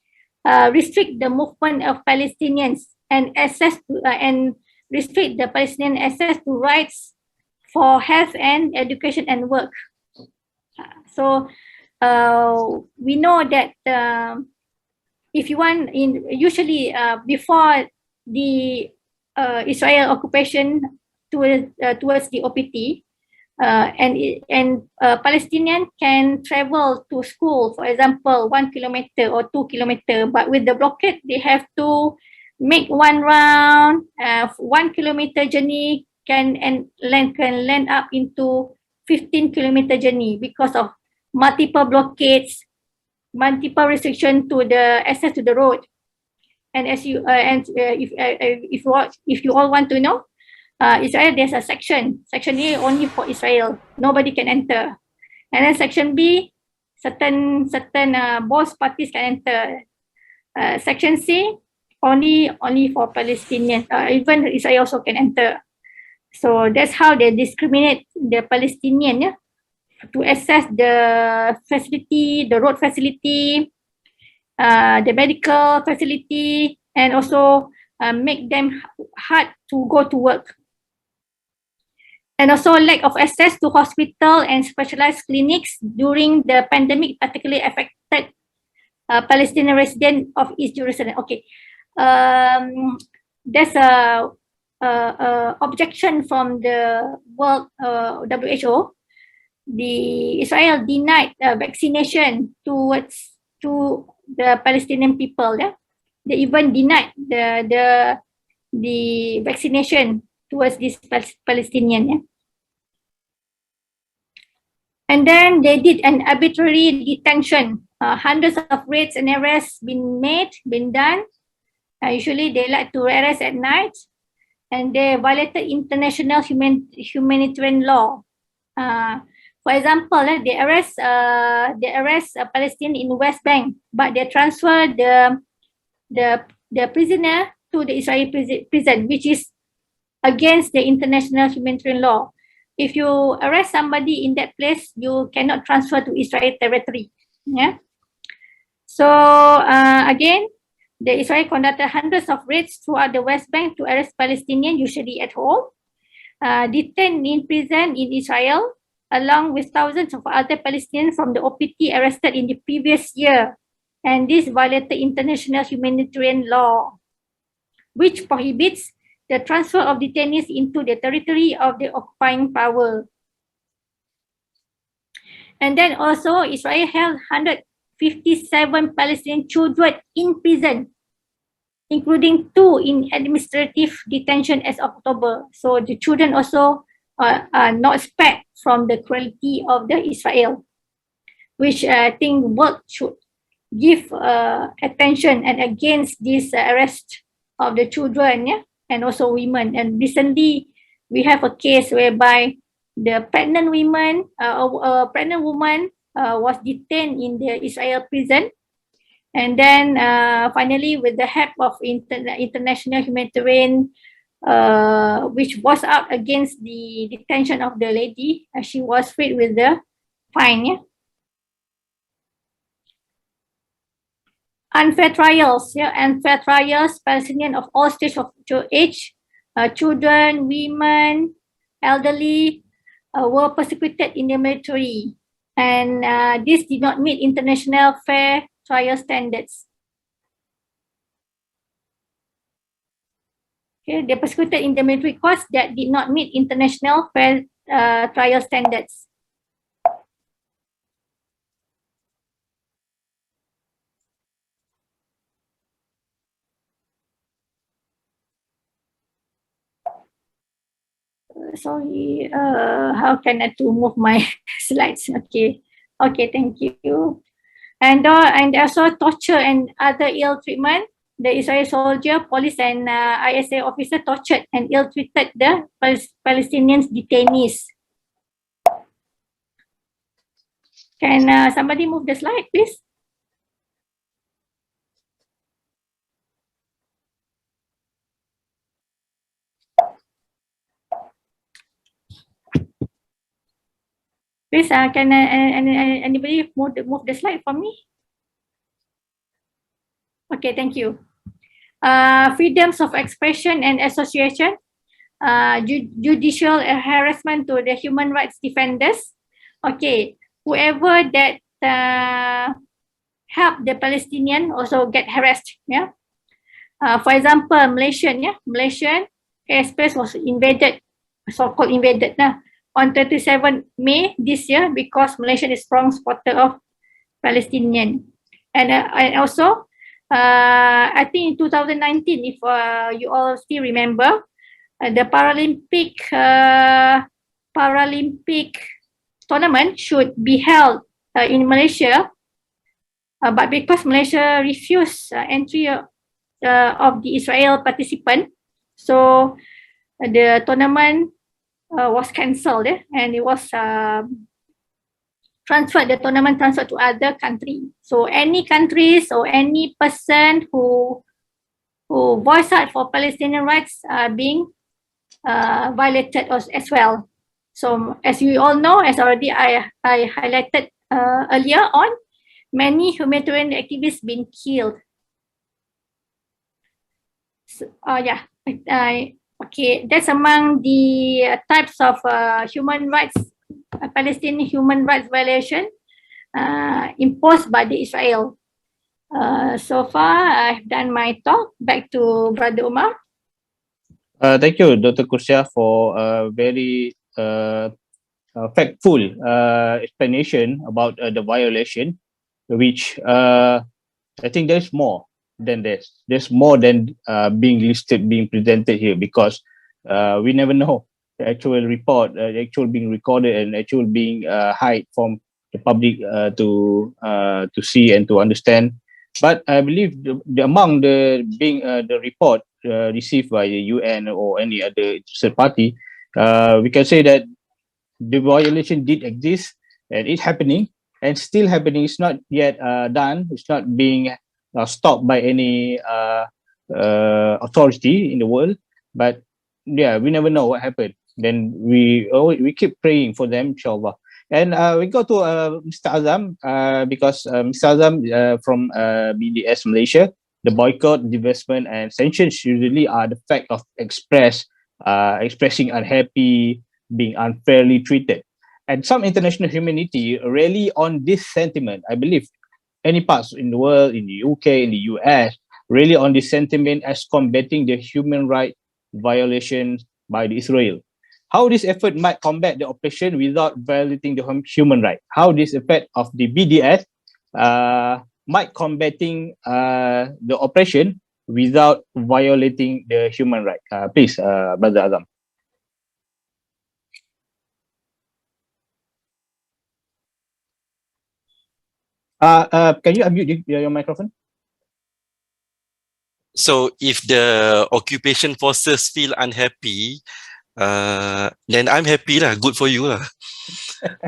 C: restrict the movement of Palestinians and restrict the Palestinian access to rights for health and education and work. So we know that if you want, usually before the Israel occupation towards the OPT, and Palestinian can travel to school, for example, 1 kilometer or 2 kilometer, but with the blockade, they have to make one round. 1 kilometer journey can land up into 15 kilometer journey because of multiple blockades, multiple restriction to the access to the road. And as you if you all want to know, Israel, there's a section A only for Israel, nobody can enter. And then section B, certain both parties can enter. Section C, only for Palestinians. Even Israel also can enter. So that's how they discriminate the Palestinian to access the facility, the road facility, the medical facility, and also make them hard to go to work. And also lack of access to hospital and specialized clinics during the pandemic particularly affected Palestinian residents of East Jerusalem. Okay, there's a objection from the World WHO. The Israel denied vaccination to the Palestinian people. They even denied the vaccination towards this Palestinian. And then they did an arbitrary detention. Hundreds of raids and arrests been done. Usually they like to arrest at night, and they violated international humanitarian law. For example, they arrest a Palestinian in West Bank, but they transfer the prisoner to the Israeli prison, which is against the international humanitarian law. If you arrest somebody in that place, you cannot transfer to Israel territory. Yeah. So again, the Israel conducted hundreds of raids throughout the West Bank to arrest Palestinians, usually at home, detained in prison in Israel, along with thousands of other Palestinians from the OPT arrested in the previous year. And this violated international humanitarian law, which prohibits the transfer of detainees into the territory of the occupying power. And then also, Israel held 157 Palestinian children in prison, including 2 in administrative detention as of October. So the children also are not spared from the cruelty of the Israel, which I think world should give attention and against this arrest of the children, yeah, and also women. And recently, we have a case whereby the pregnant woman, a pregnant woman was detained in the Israel prison. And then finally, with the help of international humanitarian, which was out against the detention of the lady, she was freed with the fine. Yeah? Unfair trials, yeah, unfair trials, Palestinians of all stages of age, children, women, elderly, were persecuted in the military. And this did not meet international fair trial standards. Okay, they persecuted in the military courts that did not meet international fair trial standards. Sorry, how can I to move my slides? Okay, thank you. And also torture and other ill treatment. The Israeli soldier, police, and ISA officer tortured and ill-treated the Palestinian detainees. Can somebody move the slide, please? Please, can anybody move the slide for me? Okay, thank you. Freedoms of expression and association, judicial harassment to the human rights defenders. Okay, whoever that help the Palestinian also get harassed. Yeah. For example, Malaysian airspace was invaded, so-called invaded on 37 May this year because Malaysia is strong supporter of Palestinian. And also, I think in 2019, if you all still remember, the Paralympic tournament should be held in Malaysia, but because Malaysia refused entry of the Israel participant, so the tournament was cancelled, and it was the tournament transferred to other country. So any countries or any person who voice out for Palestinian rights are being violated as well. So as you all know, as already I highlighted earlier on, many humanitarian activists been killed. So, okay, that's among the types of human rights, Palestinian human rights violation imposed by the Israel. So far, I've done my talk. Back to Brother Umar.
A: Thank you, Dr. Kursia, for a very factful explanation about the violation, which I think there's more than this. There's more than being listed, being presented here, because we never know the actual report, the actual being recorded and actual being hide from the public to see and to understand. But I believe among the report received by the UN or any other interested party, we can say that the violation did exist and it's happening and still happening. It's not yet done. It's not being stopped by any authority in the world. But yeah, we never know what happened. Then we keep praying for them, inshallah. And we go to Mr. Azam because Mr. Azam from BDS Malaysia, the boycott, divestment, and sanctions usually are the fact of expressing unhappy, being unfairly treated. And some international humanity rally on this sentiment. I believe any parts in the world, in the UK, in the US, really on this sentiment as combating the human rights violations by the Israel. How this effort might combat the oppression without violating the human right? How this effect of the BDS might combating the oppression without violating the human right? Please, Brother Azam. Can you unmute your microphone?
B: So if the occupation forces feel unhappy, then I'm happy lah. Good for you lah.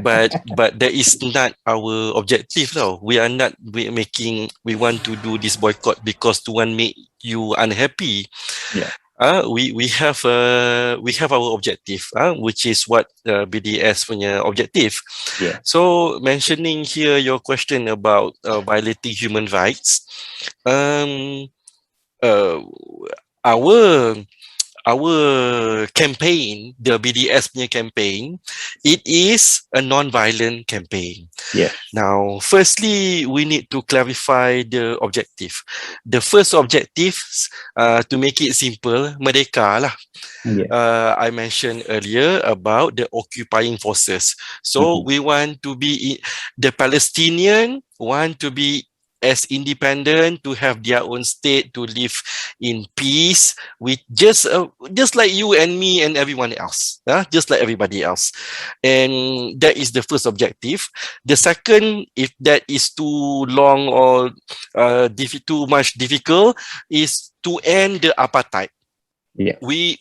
B: But that is not our objective now. We are not we want to do this boycott because to want make you unhappy.
A: Yeah.
B: We have our objective, which is what BDS punya objective.
A: Yeah.
B: So mentioning here your question about violating human rights, our campaign, the BDS punya campaign, it is a non-violent campaign.
A: Yeah.
B: Now, firstly, we need to clarify the objective. The first objective, to make it simple, merdeka lah.
A: Yeah.
B: I mentioned earlier about the occupying forces. So we want to be, the Palestinian want to be as independent, to have their own state, to live in peace with just like you and me and everyone else, just like everybody else. And that is the first objective. The second, if that is too long or too much difficult, is to end the apartheid.
A: Yeah.
B: We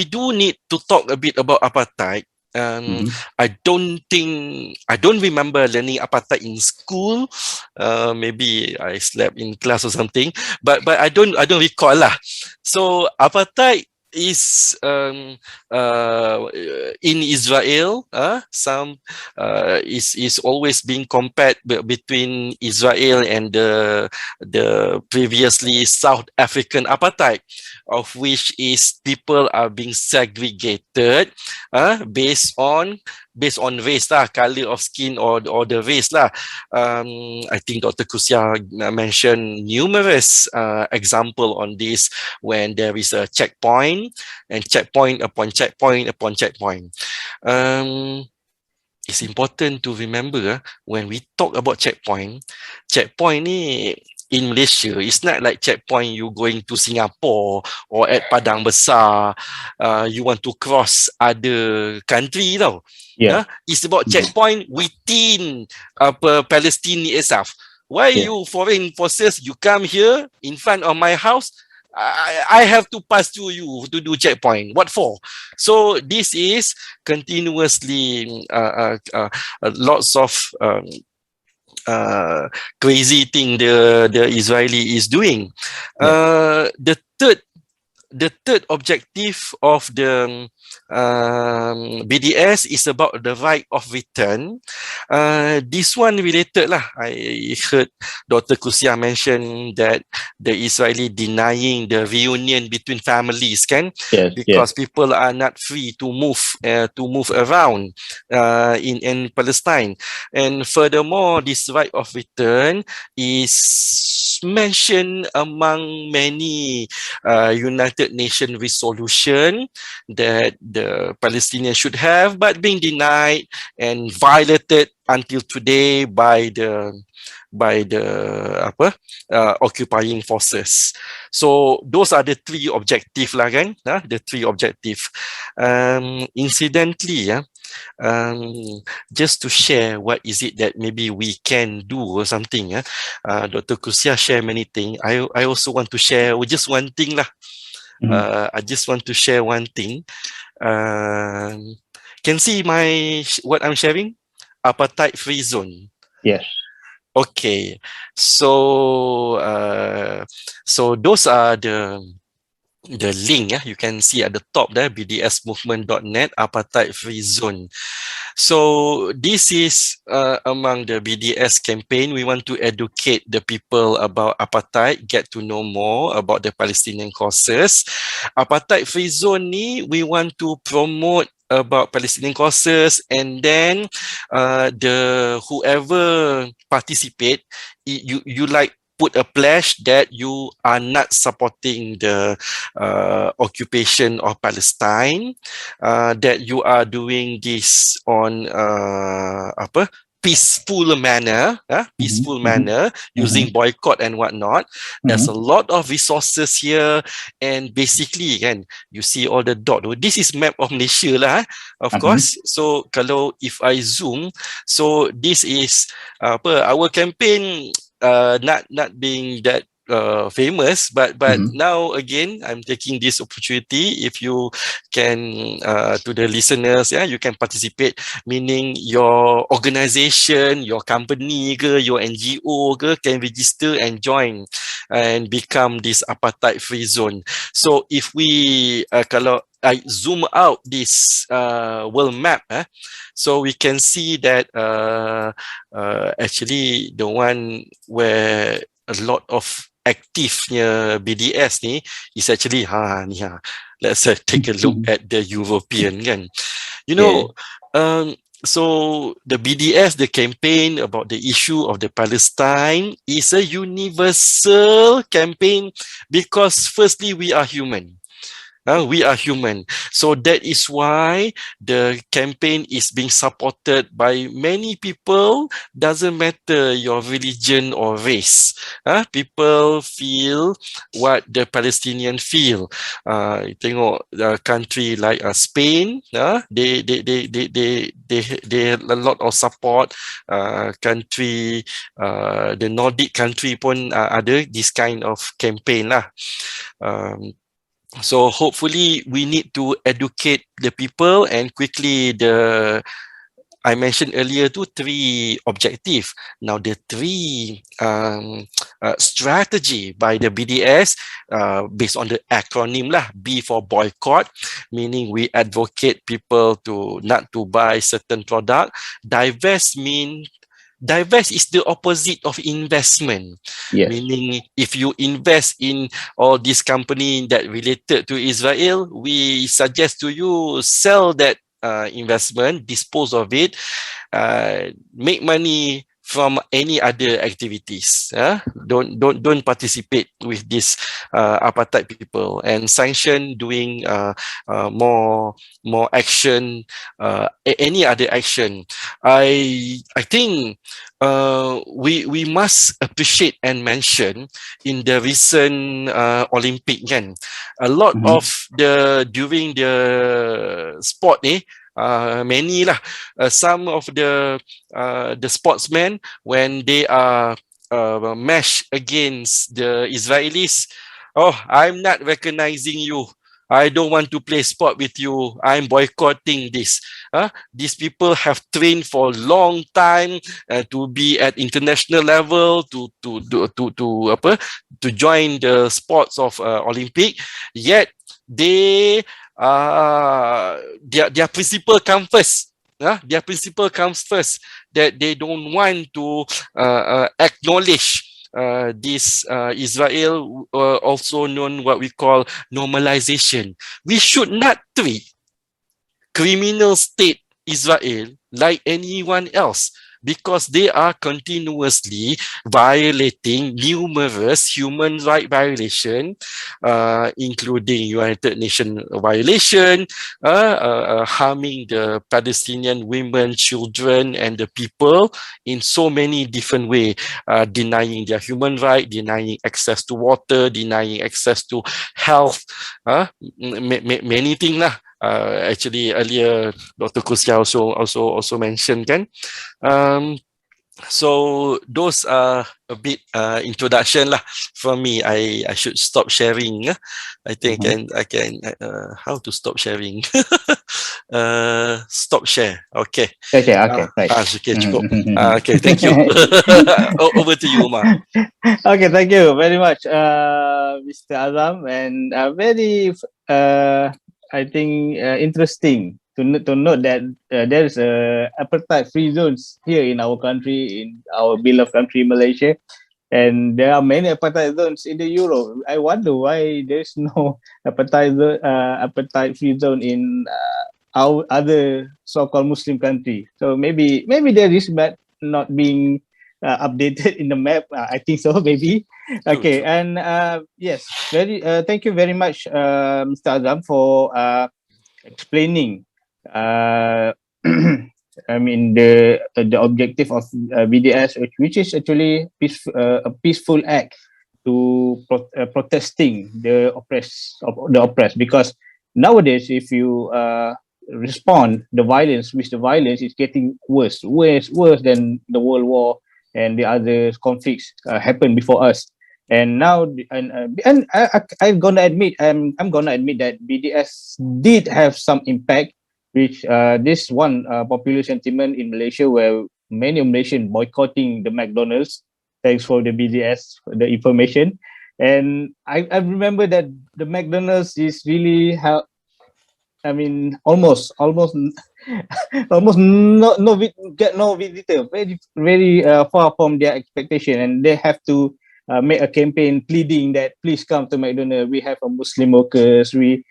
B: do need to talk a bit about apartheid. I don't remember learning apartheid in school. Maybe I slept in class or something, but I don't recall lah. So apartheid is in Israel. Is always being compared between Israel and the previously South African apartheid, of which is people are being segregated based on race lah, color of skin or the race lah. I think Dr. Kusia mentioned numerous example on this, when there is a checkpoint and checkpoint upon checkpoint upon checkpoint. It's important to remember when we talk about checkpoint ni in Malaysia, it's not like checkpoint you going to Singapore or at Padang Besar, you want to cross other country tau.
A: Yeah.
B: It's about checkpoint within Palestine itself. Why you foreign forces, you come here in front of my house, I have to pass through you to do checkpoint. What for? So this is continuously lots of crazy thing the Israeli is doing. The third objective of the BDS is about the right of return. This one related lah. I heard Dr. Kusia mention that the Israeli denying the reunion between families, kan?
A: Yes,
B: because people are not free to move around in Palestine. And furthermore, this right of return is mentioned among many United Nations resolution that the Palestinians should have, but being denied and violated until today by the by the occupying forces. So those are the three objective lah kan, the three objective. Incidentally, just to share what is it that maybe we can do or something. Dr. Kusia share many things. I also want to share just one thing lah. I just want to share one thing. Can see what I'm sharing? Apartheid free zone.
A: Yes.
B: Okay. So those are the link you can see at the top there, bdsmovement.net, apartheid free zone. So this is among the BDS campaign. We want to educate the people about apartheid, get to know more about the Palestinian causes. Apartheid free zone ni, we want to promote about Palestinian causes, and then the whoever participate, you like put a pledge that you are not supporting the occupation of Palestine, that you are doing this on peaceful manner, using boycott and whatnot. There's a lot of resources here, and basically kan, you see all the dot. This is map of Malaysia lah, of course. So kalau if I zoom, so this is our campaign, not being that famous, but now again I'm taking this opportunity. If you can, to the listeners, you can participate, meaning your organization, your company your NGO can register and join and become this apartheid free zone. So if we kalau I zoom out this world map, so we can see that actually the one where a lot of active BDS ni is actually let's take a look at the European kan. You know, so the BDS, the campaign about the issue of the Palestine is a universal campaign because firstly we are human. We are human. So that is why the campaign is being supported by many people. Doesn't matter your religion or race. People feel what the Palestinian feel. Tengok a country like Spain, they a lot of support. Country, the Nordic country pun ada this kind of campaign lah. So hopefully we need to educate the people, and quickly I mentioned earlier three objective. Now the three strategy by the BDS based on the acronym lah. B for boycott, meaning we advocate people to not to buy certain product. Divest is the opposite of investment. Yes. Meaning if you invest in all this company that related to Israel, we suggest to you sell that investment, dispose of it, make money from any other activities. Don't participate with this apartheid people, and sanction doing more action, any other action. I think we must appreciate and mention in the recent Olympic kan, a lot of during the sport many lah, some of the sportsmen, when they are matched against the Israelis, I'm not recognizing you, I don't want to play sport with you, I'm boycotting this. These people have trained for a long time to be at international level, to join the sports of Olympic, yet they their principle comes first. Their principle comes first, that they don't want to acknowledge this Israel, also known what we call normalization. We should not treat criminal state Israel like anyone else. because they are continuously violating numerous human right violation, including United Nations violation, harming the Palestinian women, children, and the people in so many different ways, denying their human right, denying access to water, denying access to health, many things lah. Actually, earlier Dr. Kusia also mentioned kan. So those are a bit introduction lah from me. I should stop sharing. I think I can how to stop sharing. Stop share. Okay.
A: Okay. Right.
B: Okay, cukup. Okay, thank you. Over to you, Umar.
A: Okay, thank you very much, Mr. Azam, and very, I think, interesting to note that there is apartheid-free zones here in our country, in our beloved country, Malaysia, and there are many apartheid zones in the Europe. I wonder why there is no apartheid-free zone in our other so-called Muslim country. So maybe there is, but not being updated in the map. I think so, maybe. Okay, and yes, thank you very much, Mr. Azam, for explaining. I mean the objective of BDS, which is actually a peaceful act to protesting the oppressed. Because nowadays, if you respond the violence, is getting worse than the World War and the other conflicts happened before us. And now, I'm gonna admit that BDS did have some impact, which this one popular sentiment in Malaysia, where many Malaysians boycotting the McDonald's. Thanks for the BDS, the information. And I remember that the McDonald's is really almost get no visitor, very far from their expectation, and they have to make a campaign pleading that please come to McDonald's. We have a Muslim workers. We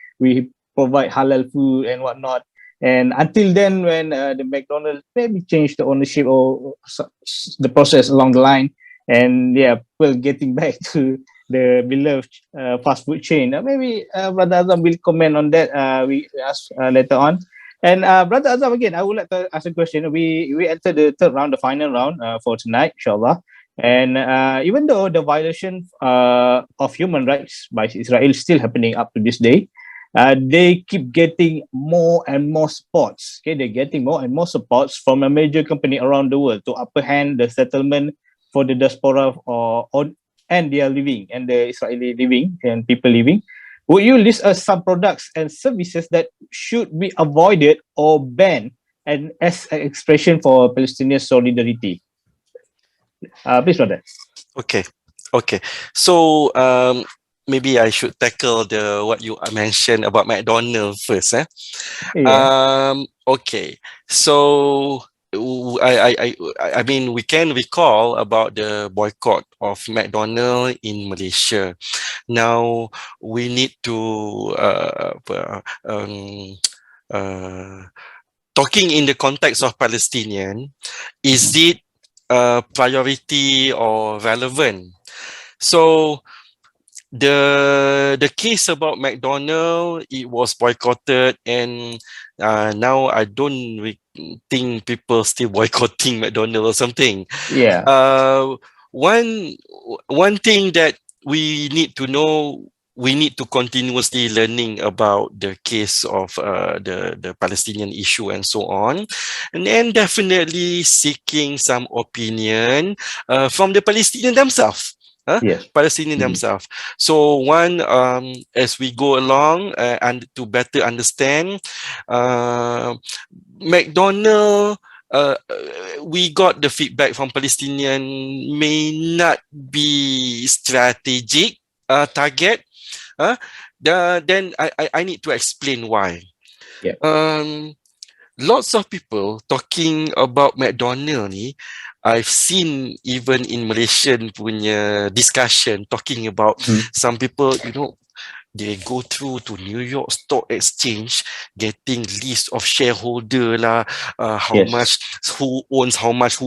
A: provide halal food and whatnot. And until then, when the McDonald's maybe changed the ownership or the process along the line, and getting back to the beloved fast food chain. Maybe Brother Azam will comment on that. We ask later on. And Brother Azam, again, I would like to ask a question. We entered the third round, the final round for tonight, inshallah. And even though the violation of human rights by Israel is still happening up to this day, they keep getting more and more supports. Okay, they're getting more and more supports from a major company around the world to upend the settlement for the diaspora and their living, and the Israeli living and people living. Would you list us some products and services that should be avoided or banned, and as an expression for Palestinian solidarity? Please, brother. Okay.
B: So maybe I should tackle what you mentioned about McDonald first.
A: Yeah.
B: Okay. So I mean, we can recall about the boycott of McDonald in Malaysia. Now we need to talking in the context of Palestinian, is it priority or relevant? So the case about McDonald, it was boycotted, and now I don't think people still boycotting McDonald or something.
A: Yeah.
B: One thing that we need to know, we need to continuously learning about the case of the Palestinian issue and so on, and then definitely seeking some opinion from the Palestinian themselves.
A: Yes.
B: Palestinian themselves. So one, as we go along and to better understand, McDonald, we got the feedback from Palestinian may not be strategic target. Then I need to explain why.
A: Yeah.
B: Lots of people talking about McDonald ni, I've seen even in Malaysian punya discussion talking about some people, they go through to New York Stock Exchange, getting list of shareholder lah, how much, who owns how much,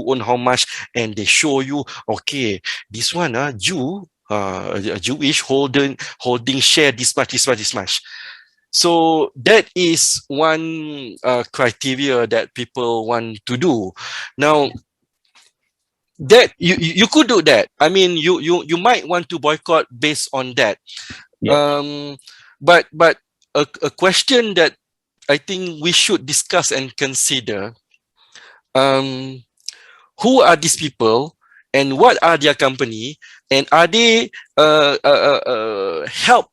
B: and they show you, okay, this one, Jewish holding share this much. So that is one criteria that people want to do. Now, that you could do that. I mean, you might want to boycott based on that. But a question that I think we should discuss and consider, who are these people and what are their company, and are they help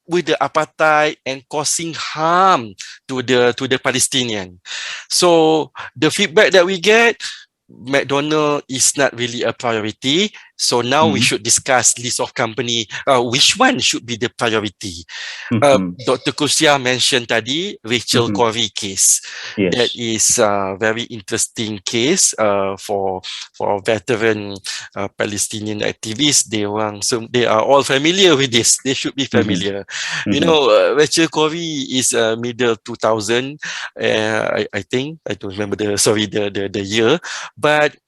B: with the apartheid and causing harm to the Palestinian? So the feedback that we get, McDonald is not really a priority. So now we should discuss list of company, which one should be the priority. Dr. Kusia mentioned tadi Rachel Corrie case. That is a very interesting case for veteran Palestinian activists. They are all familiar with this. They should be familiar. You know, Rachel Corrie is middle 2000. I think I don't remember the year, but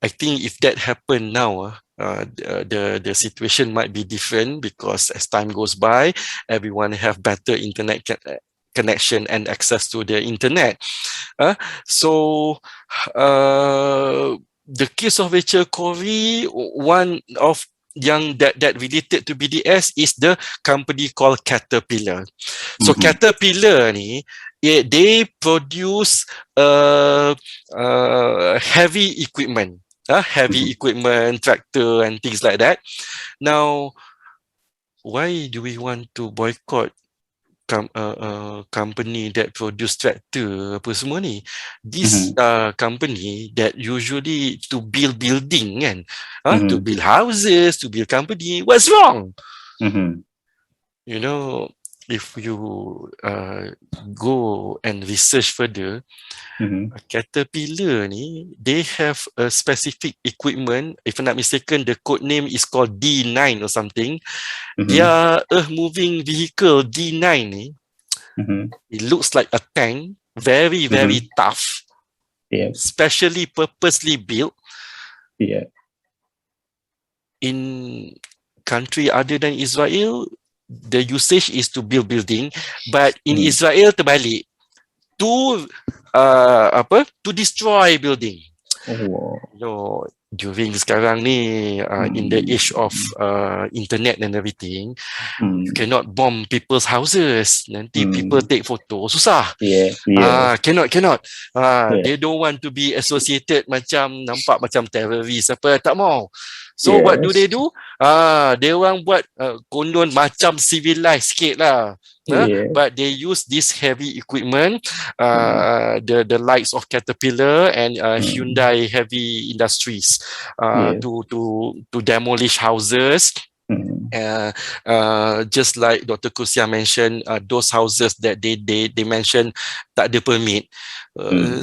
B: I think if that happened now, the situation might be different, because as time goes by, everyone have better internet connection and access to the internet. So the case of Rachel Corrie, one of that related to BDS is the company called Caterpillar. So Caterpillar ni, they produce heavy equipment. Heavy equipment, tractor and things like that. Now, why do we want to boycott company that produce tractor apa semua ni? This company that usually to build building kan, to build houses, to build company. What's wrong? You know, if you go and research further, Caterpillar ni, they have a specific equipment. If I'm not mistaken, the code name is called D9 or something. Their earth-moving vehicle D9 ni, it looks like a tank, very tough, specially purposely built. In country other than Israel, the usage is to build building, but in Israel terbalik, to destroy building. You know, during sekarang ni, in the age of internet and everything, you cannot bomb people's houses. Nanti people take photo, susah. Cannot. They don't want to be associated macam nampak macam terrorist apa, tak mau. So what do? They orang buat konon macam civilized sikit lah. But they use this heavy equipment, the likes of Caterpillar and Hyundai Heavy Industries, to demolish houses. Just like Dr. Kusia mentioned, those houses that they mentioned tak ada permit.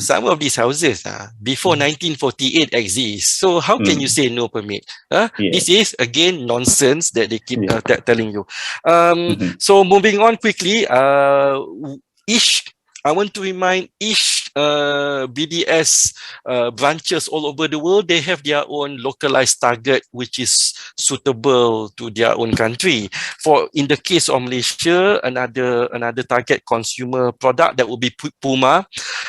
B: Some of these houses before 1948 exist. So how can you say no permit? This is again nonsense that they keep telling you. So moving on quickly, I want to remind each BDS branches all over the world, they have their own localized target which is suitable to their own country. For in the case of Malaysia, another target consumer product that would be Puma.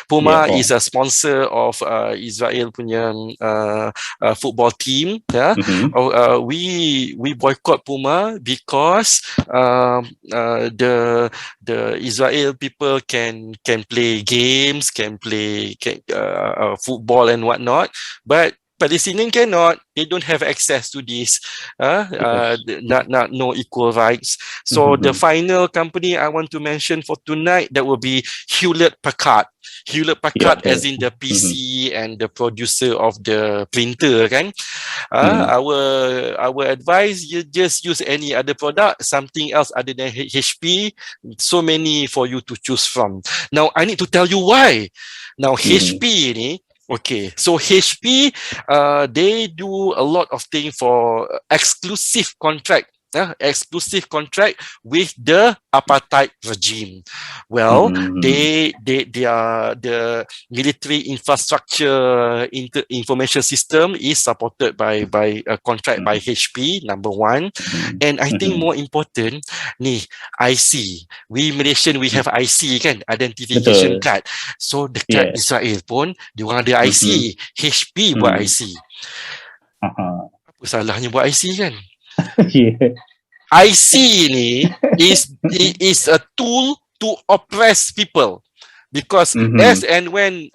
B: Puma is a sponsor of Israel punya football team. We boycott Puma because the Israel people can play games, can play football and whatnot, but Palestinian cannot. They don't have access to this. No equal rights. So the final company I want to mention for tonight, that will be Hewlett-Packard. Hewlett-Packard as in the PC and the producer of the printer, kan? Our advice, you just use any other product, something else other than HP. So many for you to choose from. Now, I need to tell you why. Now, HP ni, okay, so HP, they do a lot of things for exclusive contract exclusive contract with the apartheid regime. Well, the military infrastructure information system is supported by a contract by HP, number one. And I think more important ni IC. We Malaysian, we have IC kan, identification card. So dekat Israel pun diorang ada IC. HP buat IC. Apa salahnya buat IC kan? IC ni is a tool to oppress people. Because as and when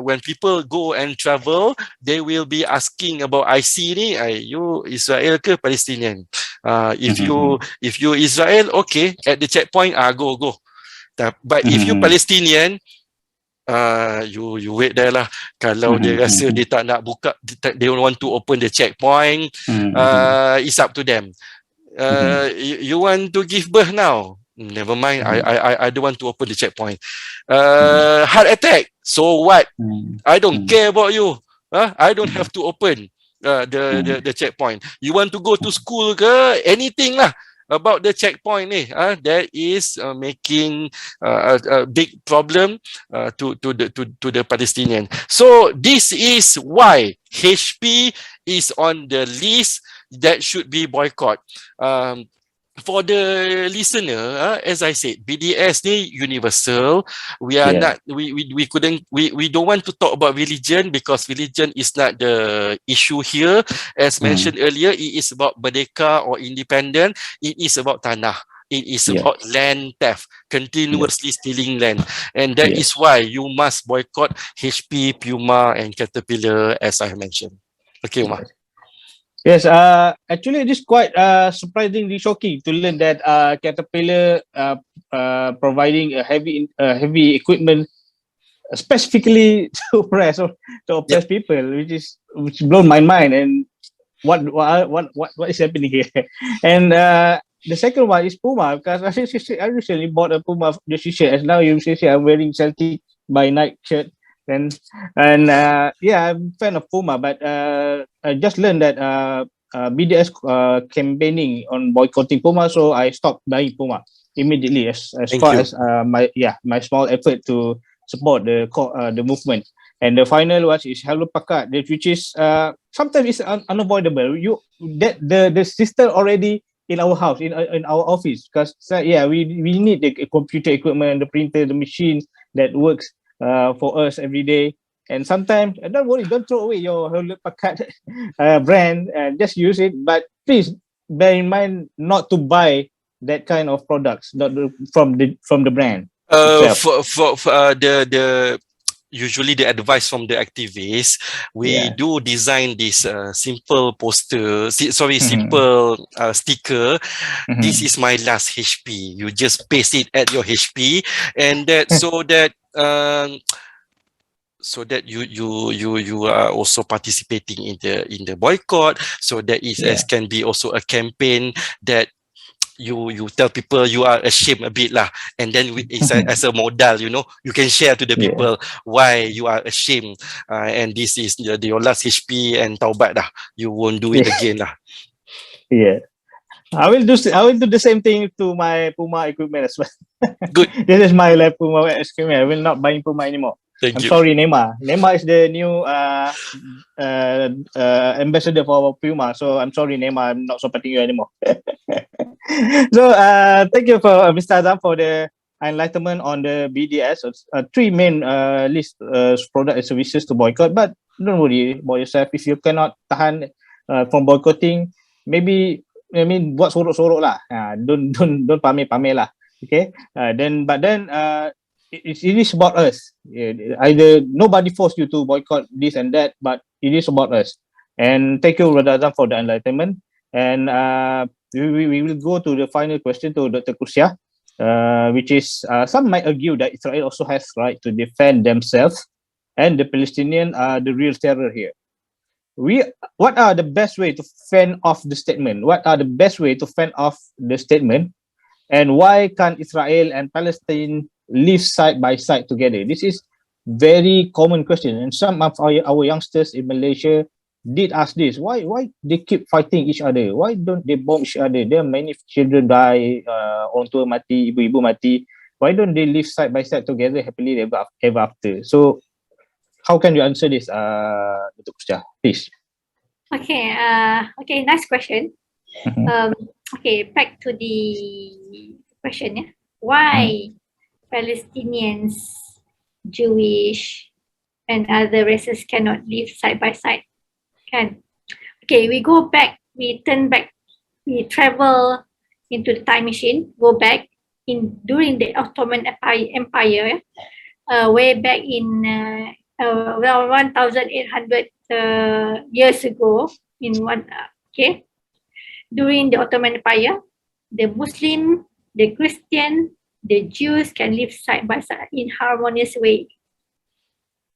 B: when people go and travel, they will be asking about IC ni, you Israel ke Palestinian? If you Israel, okay, at the checkpoint, go. But if you Palestinian, you wait there lah. Kalau dia rasa dia tak nak buka, they don't want to open the checkpoint, it's up to them. You want to give birth now? Never mind. I don't want to open the checkpoint. Heart attack. So what? I don't care about you. I don't have to open the checkpoint. You want to go to school ke? Anything lah about the checkpoint ni. That is making a big problem to the Palestinian. So this is why HP is on the list that should be boycott. For the listener, as I said, BDS ni universal. We are not. We couldn't. We don't want to talk about religion because religion is not the issue here. As mentioned earlier, it is about merdeka or independent. It is about tanah. It is about land theft, continuously stealing land, and that is why you must boycott HP, Puma, and Caterpillar, as I mentioned. Okay, Umar.
A: Yes, actually it is quite surprisingly shocking to learn that Caterpillar providing a heavy equipment specifically to oppress people, which blown my mind. And what is happening here? And the second one is Puma, because I recently bought a Puma jersey shirt, and now you say I'm wearing Celtic by night shirt. And I'm a fan of Puma, but I just learned that BDS campaigning on boycotting Puma, so I stopped buying Puma immediately as far as my small effort to support the movement. And the final one is HALUAN, which is sometimes it's unavoidable. The system already in our house, in our office, because we need the computer equipment, the printer, the machine that works for us every day. And sometimes, don't worry, don't throw away your HALUAN brand, just use it. But please bear in mind not to buy that kind of products from the brand.
B: Usually the advice from the activists, we do design this simple poster, simple sticker. This is my last HP. You just paste it at your HP, and that so that you are also participating in the boycott. So that is can be also a campaign that you tell people you are ashamed a bit lah, and then as a modal, you can share to the people why you are ashamed, and this is your last HP, and taubat dah, you won't do it again lah.
A: I will do the same thing to my Puma equipment as well.
B: Good.
A: This is my Puma equipment. I will not buy Puma anymore. I'm sorry, Neymar. Neymar is the new ambassador for Puma. So I'm sorry, Neymar. I'm not supporting you anymore. So thank you for Mr. Azam for the enlightenment on the BDS. Three main list product and services to boycott. But don't worry about yourself. If you cannot tahan from boycotting, maybe buat sorok-sorok lah. Don't pamer lah. Okay. Then it is about us. Either nobody forced you to boycott this and that, but it is about us. And thank you, Brother Azam, for the enlightenment. And we will go to the final question to Dr. Kursia, which is some might argue that Israel also has right to defend themselves, and the Palestinians are the real terror here. What are the best way to fend off the statement? What are the best way to fend off the statement? And why can't Israel and Palestine live side by side together? This is very common question, and some of our youngsters in Malaysia did ask this: why they keep fighting each other? Why don't they bomb each other? There are many children die, orang tua mati, ibu-ibu mati. Why don't they live side by side together happily ever after? So how can you answer this, Datuk Kusja, please?
C: Okay, okay, nice question. Okay, back to the question. Yeah. Why Palestinians, Jewish, and other races cannot live side by side? Can. Okay, we go back, we turn back, we travel into the time machine, go back during the Ottoman Empire, way back in 1,800 years ago, during the Ottoman Empire, the Muslim, the Christian, the Jews can live side by side in harmonious way.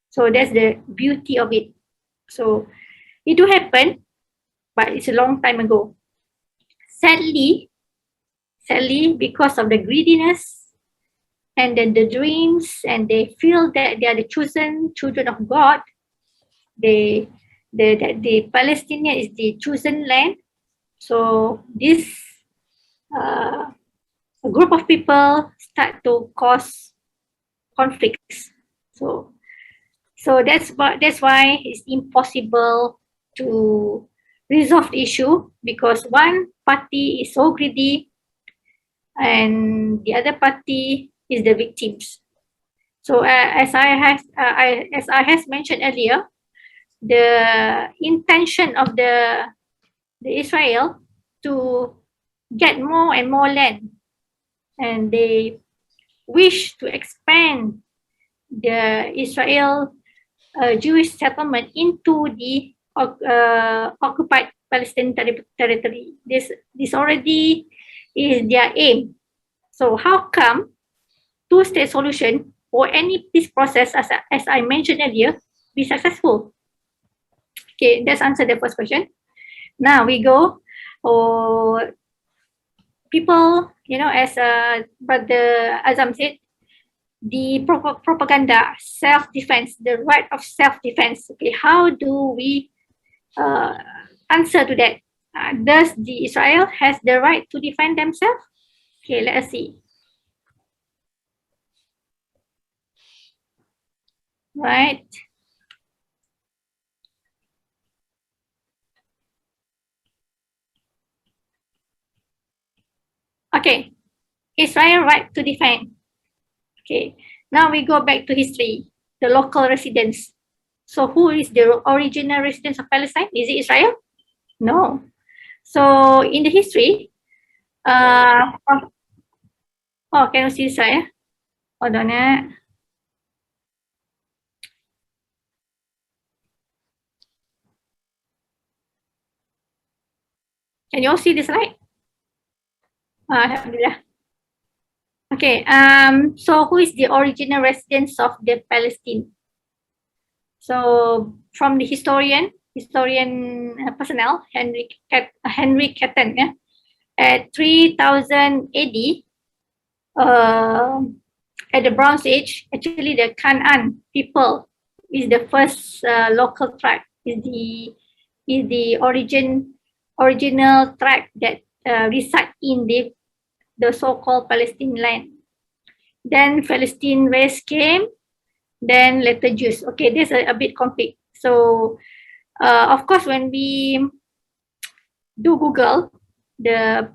C: So that's the beauty of it. So it do happen, but it's a long time ago. Sadly, because of the greediness and then the dreams, and they feel that they are the chosen children of God, the Palestinian is the chosen land. So this a group of people start to cause conflicts. So that's why it's impossible to resolve the issue, because one party is so greedy and the other party is the victims. So as I have mentioned earlier, the intention of the Israel to get more and more land, and they wish to expand the Israel Jewish settlement into the occupied Palestinian territory. This already is their aim. So how come two-state solution or any peace process, as I mentioned earlier, be successful? Okay, let's answer the first question. Now we go. People, as Brother Azam said, the propaganda, self-defense, the right of self-defense. Okay, how do we answer to that? Does the Israel has the right to defend themselves? Okay, let us see. Right. Okay, Israel right to defend. Okay, now we go back to history, the local residents. So who is the original residents of Palestine? Is it Israel? No. So in the history, can you see Israel? Hold on. Can you all see this slide? Alhamdulillah. Okay, so who is the original residents of the Palestine? So from the historian personnel, Henry Catton, yeah, at 3000 AD, at the Bronze Age, actually the Canaan people is the first local tribe, is the original tribe that reside in the so-called Palestine land. Then Palestine race came, then later Jews. Okay, this is a bit complex. So, of course, when we do Google, the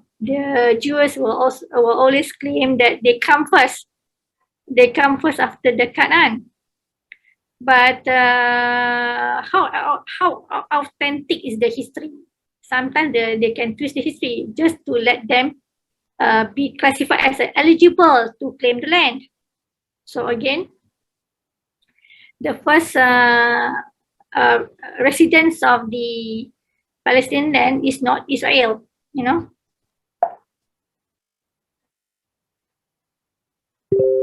C: Jews will always claim that they come first. They come first after the Canaan. But how authentic is the history? Sometimes they can twist the history just to let them be classified as eligible to claim the land. So again, the first residents of the Palestinian land is not Israel,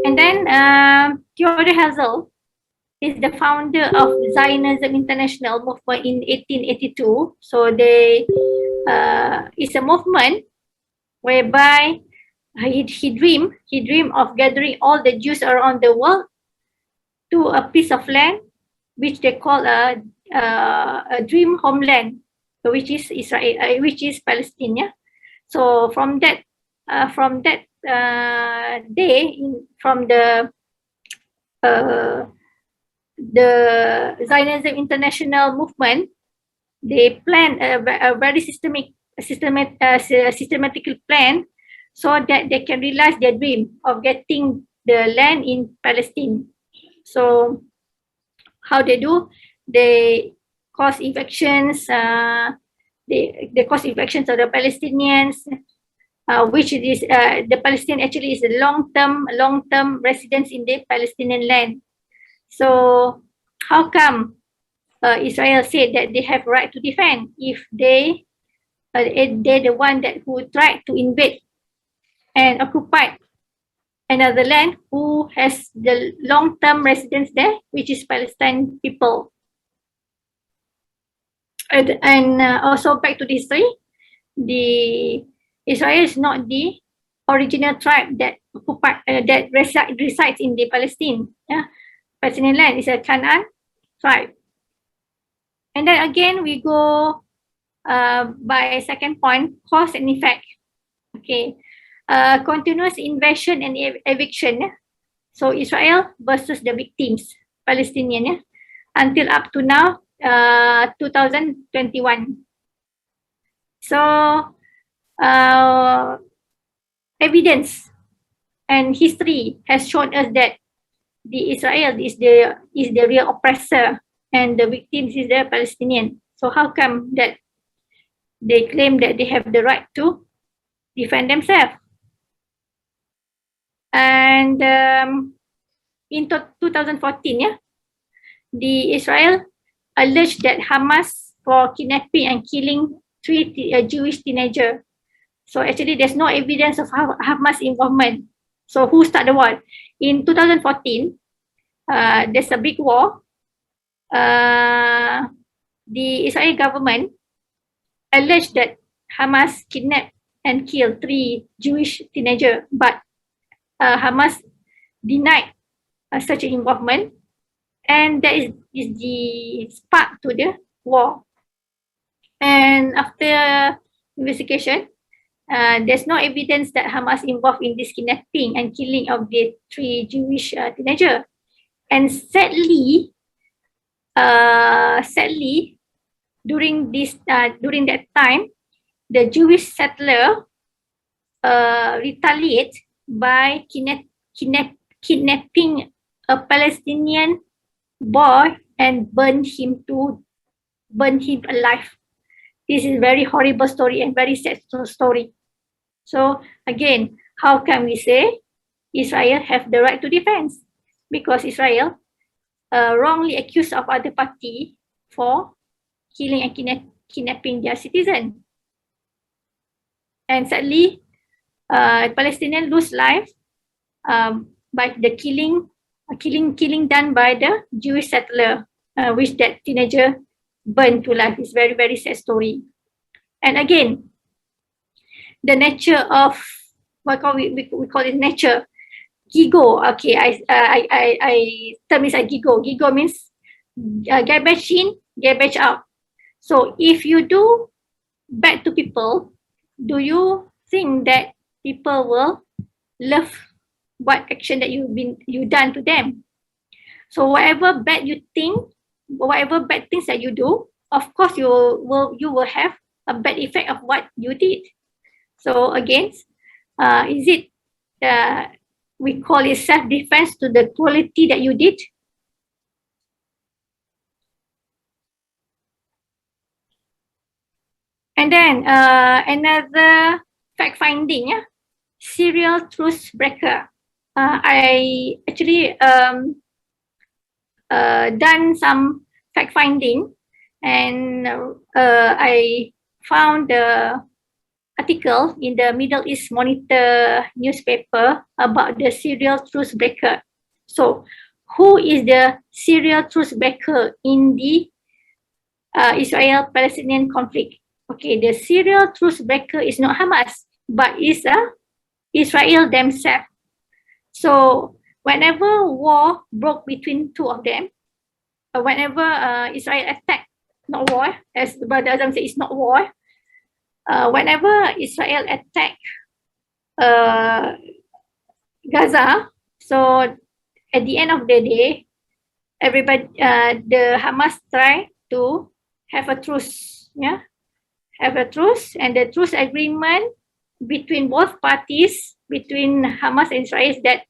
C: And then Theodor Herzl is the founder of Zionism International movement in 1882. So it's a movement whereby he dreamed of gathering all the Jews around the world to a piece of land, which they call a dream homeland, which is Israel, which is Palestine. Yeah? So from that day, from the Zionism International Movement, they planned a very systematical plan so that they can realize their dream of getting the land in Palestine. So how they do? They cause evictions. They cause evictions of the Palestinians, which is the Palestinian actually is a long-term residents in the Palestinian land. So how come Israel said that they have right to defend if they're the one that who tried to invade and occupy another land who has the long-term residents there, which is Palestine people. And also back to the history, the Israel is not the original tribe that resides in the Palestine. Yeah, Palestinian land is a Canaan tribe. And then again we go by second point, cause and effect. Okay, continuous invasion and eviction. Yeah? So Israel versus the victims, Palestinian. Yeah? Until up to now, 2021. So evidence and history has shown us that the Israel is the real oppressor and the victims is the Palestinian. So how come that they claim that they have the right to defend themselves? And in 2014, yeah, the Israel alleged that Hamas for kidnapping and killing 3 Jewish teenagers. So actually there's no evidence of Hamas involvement. So who started the war? In 2014, there's a big war. The Israeli government alleged that Hamas kidnapped and killed 3 Jewish teenagers, but Hamas denied such an involvement, and that is the spark to the war. And after investigation, there's no evidence that Hamas involved in this kidnapping and killing of the 3 Jewish teenagers. And sadly, during that time, the Jewish settler retaliate by kidnapping a Palestinian boy and burn him alive. This is a very horrible story and very sad story. So again, how can we say Israel have the right to defense? Because Israel wrongly accused of other party for killing and kidnapping their citizen. And sadly, Palestinians lose life by the killing done by the Jewish settler, which that teenager burned to life. Is very, very sad story. And again, the nature of what we call it nature. Gigo, okay, I term is like gigo. Gigo means garbage in, garbage out. So if you do bad to people, do you think that people will love what action that you done to them? So whatever bad you think, whatever bad things that you do, of course you will have a bad effect of what you did. So again, is it we call it self-defense to the quality that you did? And then another fact finding, yeah? Serial truth breaker. I actually done some fact finding, and I found the article in the Middle East Monitor newspaper about the serial truth breaker. So who is the serial truth breaker in the Israel-Palestinian conflict? Okay, the serial truth breaker is not Hamas, but is Israel themselves. So whenever war broke between two of them, whenever Israel attack, not war, as Brother Azam said, it's not war. Whenever Israel attack Gaza, so at the end of the day, everybody, the Hamas try to have a truce, yeah, have a truce, and the truce agreement between both parties, between Hamas and Israel, is that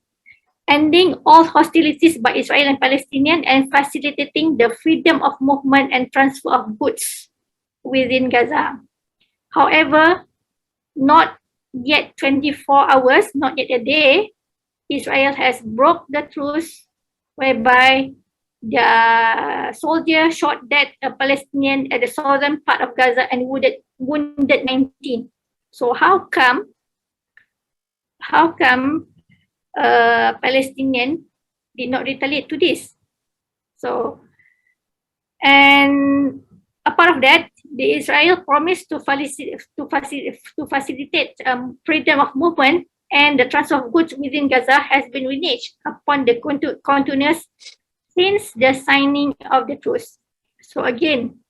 C: ending all hostilities by Israel and Palestinian and facilitating the freedom of movement and transfer of goods within Gaza. However, not yet 24 hours, not yet a day, Israel has broke the truce whereby the soldier shot dead a Palestinian at the southern part of Gaza and wounded 19. So how come Palestinian did not retaliate to this? So, and apart of that, the Israel promised to facilitate freedom of movement and the transfer of goods within Gaza has been reneged upon the continuous since the signing of the truce. So again,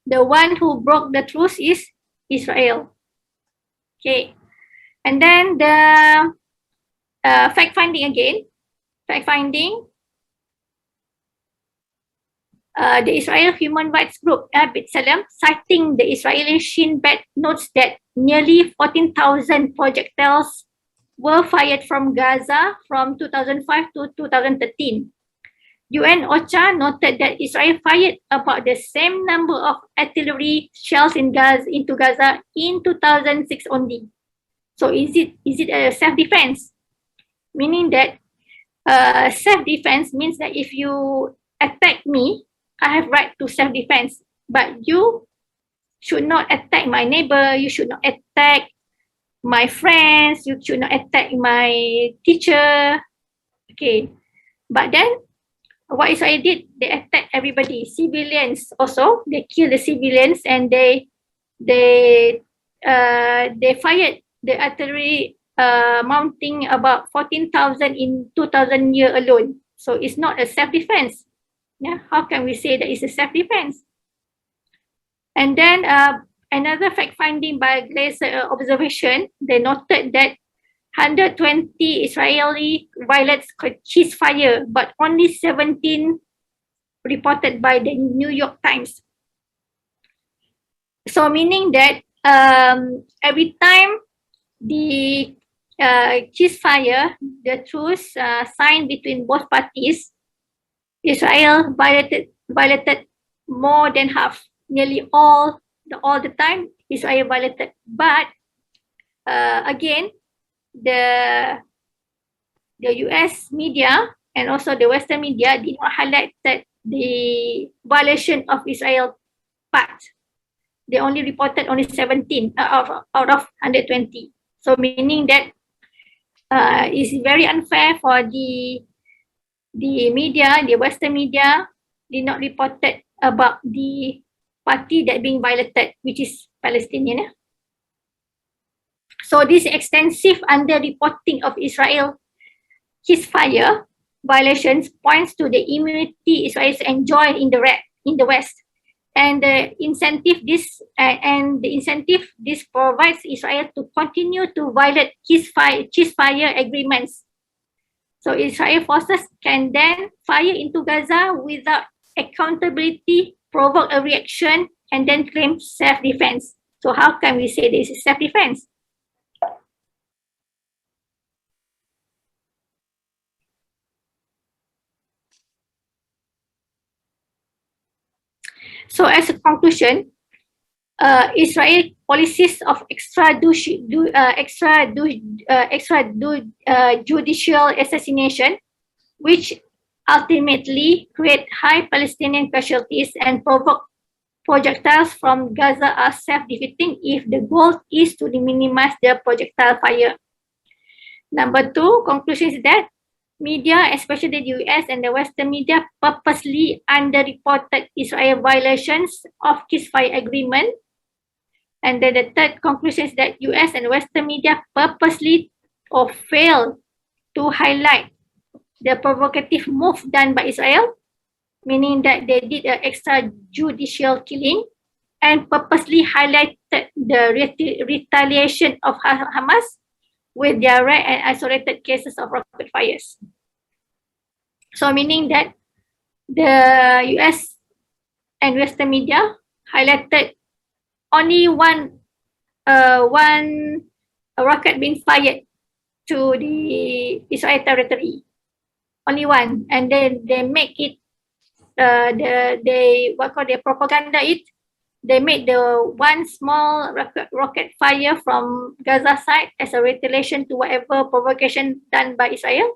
C: the one who broke the truce is Israel. Okay, and then the fact-finding again. Fact-finding. The Israel Human Rights Group, BAITUL, citing the Israeli Shin Bet, notes that nearly 14,000 projectiles were fired from Gaza from 2005 to 2013. UN OCHA noted that Israel fired about the same number of artillery shells into Gaza in 2006 only. So is it a self-defense? Meaning that self-defense means that if you attack me, I have right to self-defense, but you should not attack my neighbor, you should not attack my friends, you should not attack my teacher. Okay, but then what Israel did, they attacked everybody, civilians also, they killed the civilians, and they fired the artillery mounting about 14,000 in 2000 year alone. So it's not a self-defense. Yeah, how can we say that it's a self-defense? And then another fact-finding by Glaser observation, they noted that 120 Israeli violets ceasefire, but only 17 reported by the New York Times. So meaning that every time the ceasefire, the truce signed between both parties, Israel violated more than half, nearly all the time Israel violated. But again, the US media and also the Western media did not highlight that the violation of Israel part. They only reported only 17 out of 120. So meaning that it's very unfair for the media, the Western media did not report about the party that being violated, which is Palestinian. So this extensive underreporting of Israel ceasefire violations points to the immunity Israel enjoy in the West, and the incentive this provides Israel to continue to violate ceasefire agreements. So Israel forces can then fire into Gaza without accountability, provoke a reaction, and then claim self-defense. So how can we say this is self-defense? So as a conclusion, Israel policies of extrajudicial assassination, which ultimately create high Palestinian casualties and provoke projectiles from Gaza, are self-defeating if the goal is to minimize the projectile fire. Number two, conclusion is that media, especially the US and the Western media, purposely underreported Israel violations of ceasefire agreement. And then the third conclusion is that US and Western media purposely or failed to highlight the provocative move done by Israel, meaning that they did an extrajudicial killing and purposely highlighted the retaliation of Hamas with their rare and isolated cases of rocket fires. So meaning that the US and Western media highlighted only one rocket being fired to the Israel territory, only one, and then they make it they propaganda it. They made the one small rocket fire from Gaza side as a retaliation to whatever provocation done by Israel,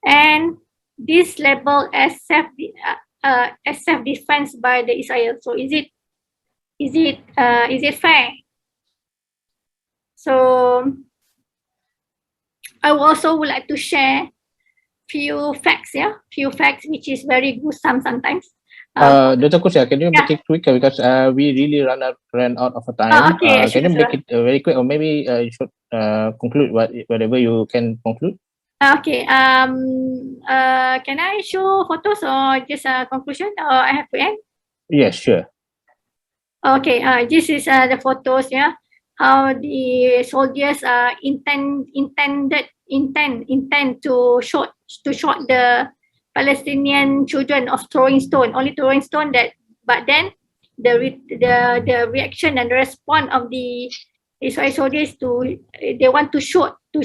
C: and this labeled as self-defense by the Israel. So is it fair? So I also would like to share few facts which is very gruesome sometimes.
A: Dr. Kusya, can you make it quicker because we really ran out of time.
C: Okay,
A: can you make it very quick, or maybe you should conclude whatever you can conclude?
C: Okay. Can I show photos or just a conclusion, or I have to end?
A: Yes, sure.
C: Okay. This is the photos. Yeah, how the soldiers intend to shoot the Palestinian children of throwing stone, only throwing stone that, but then the reaction and the response of the Israeli soldiers they want to shoot the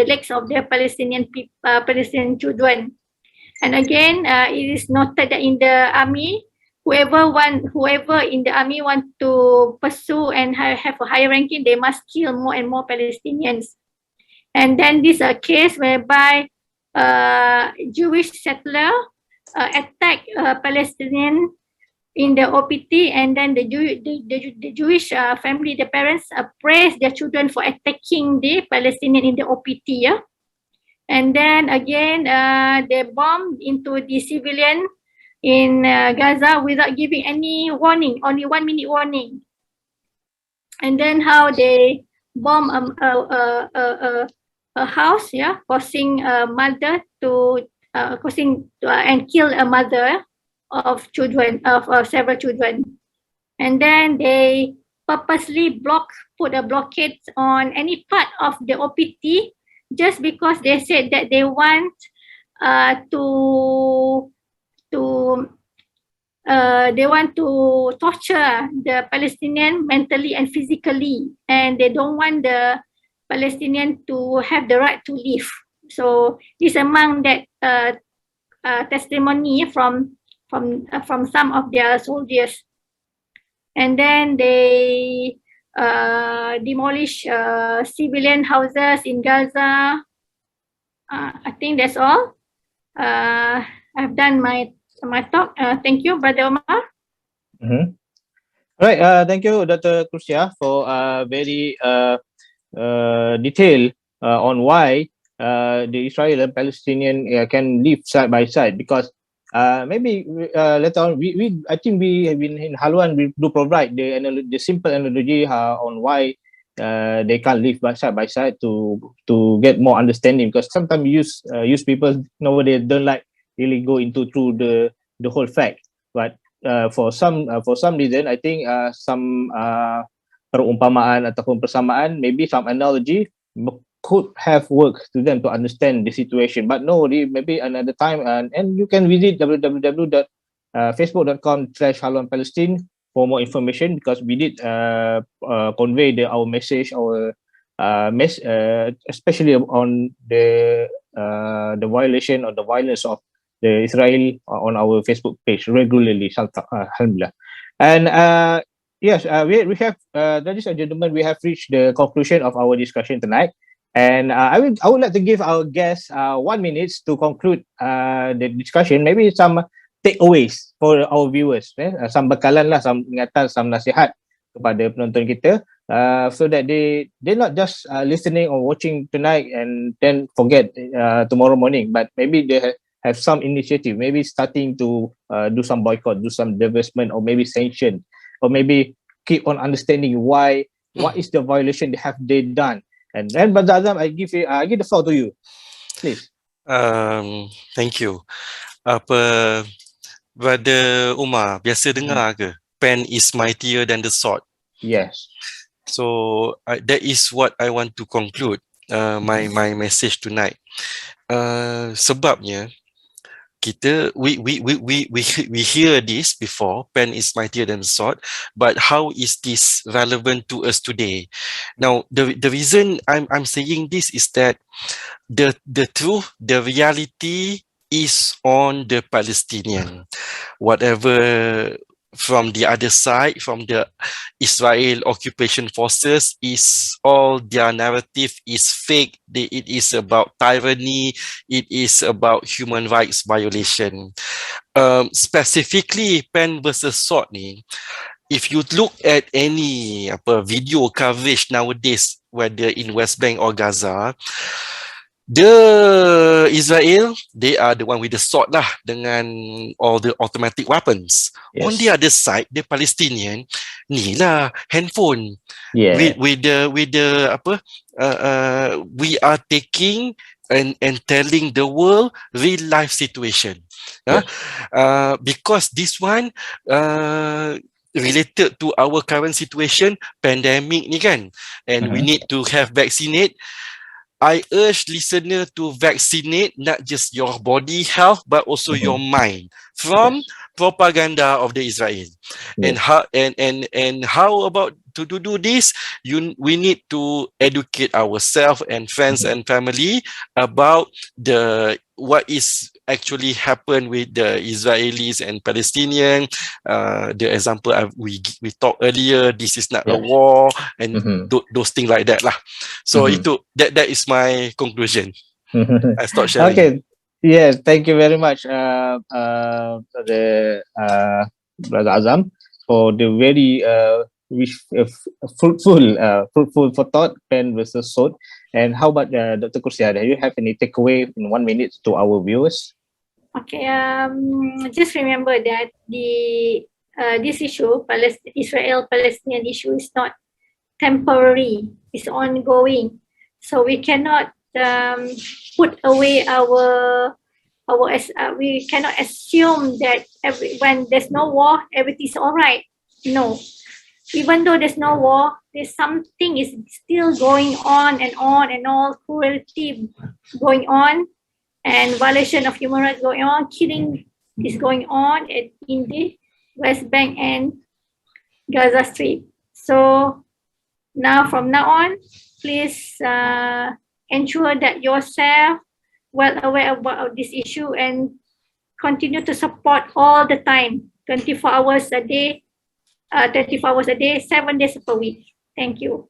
C: legs of the Palestinian children. And again, it is noted that in the army, whoever in the army want to pursue and have a higher ranking, they must kill more and more Palestinians. And then this a case whereby Jewish settler attack Palestinian in the OPT, and then the Jewish family, the parents praise their children for attacking the Palestinian in the OPT. Yeah? And then again, they bombed into the civilian in Gaza without giving any warning, only 1 minute warning. And then how they bomb a house, yeah, causing a mother to and kill a mother of children, of several children. And then they purposely put a blockade on any part of the OPT just because they said that they want they want to torture the Palestinian mentally and physically, and they don't want the Palestinian to have the right to live. So this among that testimony from some of their soldiers. And then they demolish civilian houses in Gaza. I think that's all. I've done my talk. Thank you, Brother Omar.
A: All right. Thank you, Dr. Kusya, for very detail on why the Israel and Palestinian can live side by side, because maybe later on I think we have been in HALUAN, we do provide the simple analogy on why they can't live side by side to get more understanding, because sometimes use people nowadays don't like really go into through the whole fact, but for some reason I think some perumpamaan ataupun persamaan, maybe some analogy could have worked to them to understand the situation. But no, maybe another time, and you can visit www.facebook.com/HaluanPalestine for more information, because we did convey our message, especially on the violation or the violence of the Israel on our Facebook page regularly. Alhamdulillah. And yes, we have, ladies and gentlemen, we have reached the conclusion of our discussion tonight. And I would like to give our guests 1 minute to conclude the discussion. Maybe some takeaways for our viewers, some bekalan lah, some ingatan, some nasihat kepada penonton kita, so that they're not just listening or watching tonight and then forget tomorrow morning, but maybe they have some initiative, maybe starting to do some boycott, do some divestment, or maybe sanction, or maybe keep on understanding what is the violation they done. And then, Brother Azam, I give the floor to you, please.
B: Thank you. Apa, Brother Umar, biasa dengar ke? Pen is mightier than the sword.
A: Yes.
B: So that is what I want to conclude my message tonight. Sebabnya kita we hear this before, pen is mightier than the sword, but how is this relevant to us today? Now the reason I'm saying this is that the truth, the reality is on the Palestinian. Whatever from the other side, from the Israel occupation forces, is all their narrative is fake. It is about tyranny. It is about human rights violation. Specifically, pen versus sword ni, if you look at any video coverage nowadays, whether in West Bank or Gaza, the Israel, they are the one with the sword lah, dengan all the automatic weapons.
A: Yes.
B: On the other side, the Palestinian, ni lah handphone.
A: Yeah.
B: With the we are taking and telling the world real life situation.
A: Yes.
B: Because this one related to our current situation, pandemic ni kan, and we need to have vaccinate. I urge listener to vaccinate not just your body health but also your mind from propaganda of the Israel. And how about to do this? We need to educate ourselves and friends and family about what is actually happened with the Israelis and Palestinian. The example we talked earlier, this is not a war, and those things like that lah. So that is my conclusion. I stop sharing.
A: Okay. Yes, thank you very much, Brother Azam, for the very fruitful for thought, pen versus sword. And how about Dr. Kursia? Do you have any takeaway in 1 minute to our viewers?
C: Okay. Just remember that this issue, Israel-Palestinian issue, is not temporary. It's ongoing. So we cannot put away we cannot assume that when there's no war, everything's all right. No. Even though there's no war, there's something is still going on, and all cruelty going on, and violation of human rights going on, killing is going on in the West Bank and Gaza Strip. So from now on, please ensure that yourself well aware about this issue and continue to support all the time, 24 hours a day, 7 days per week. Thank you.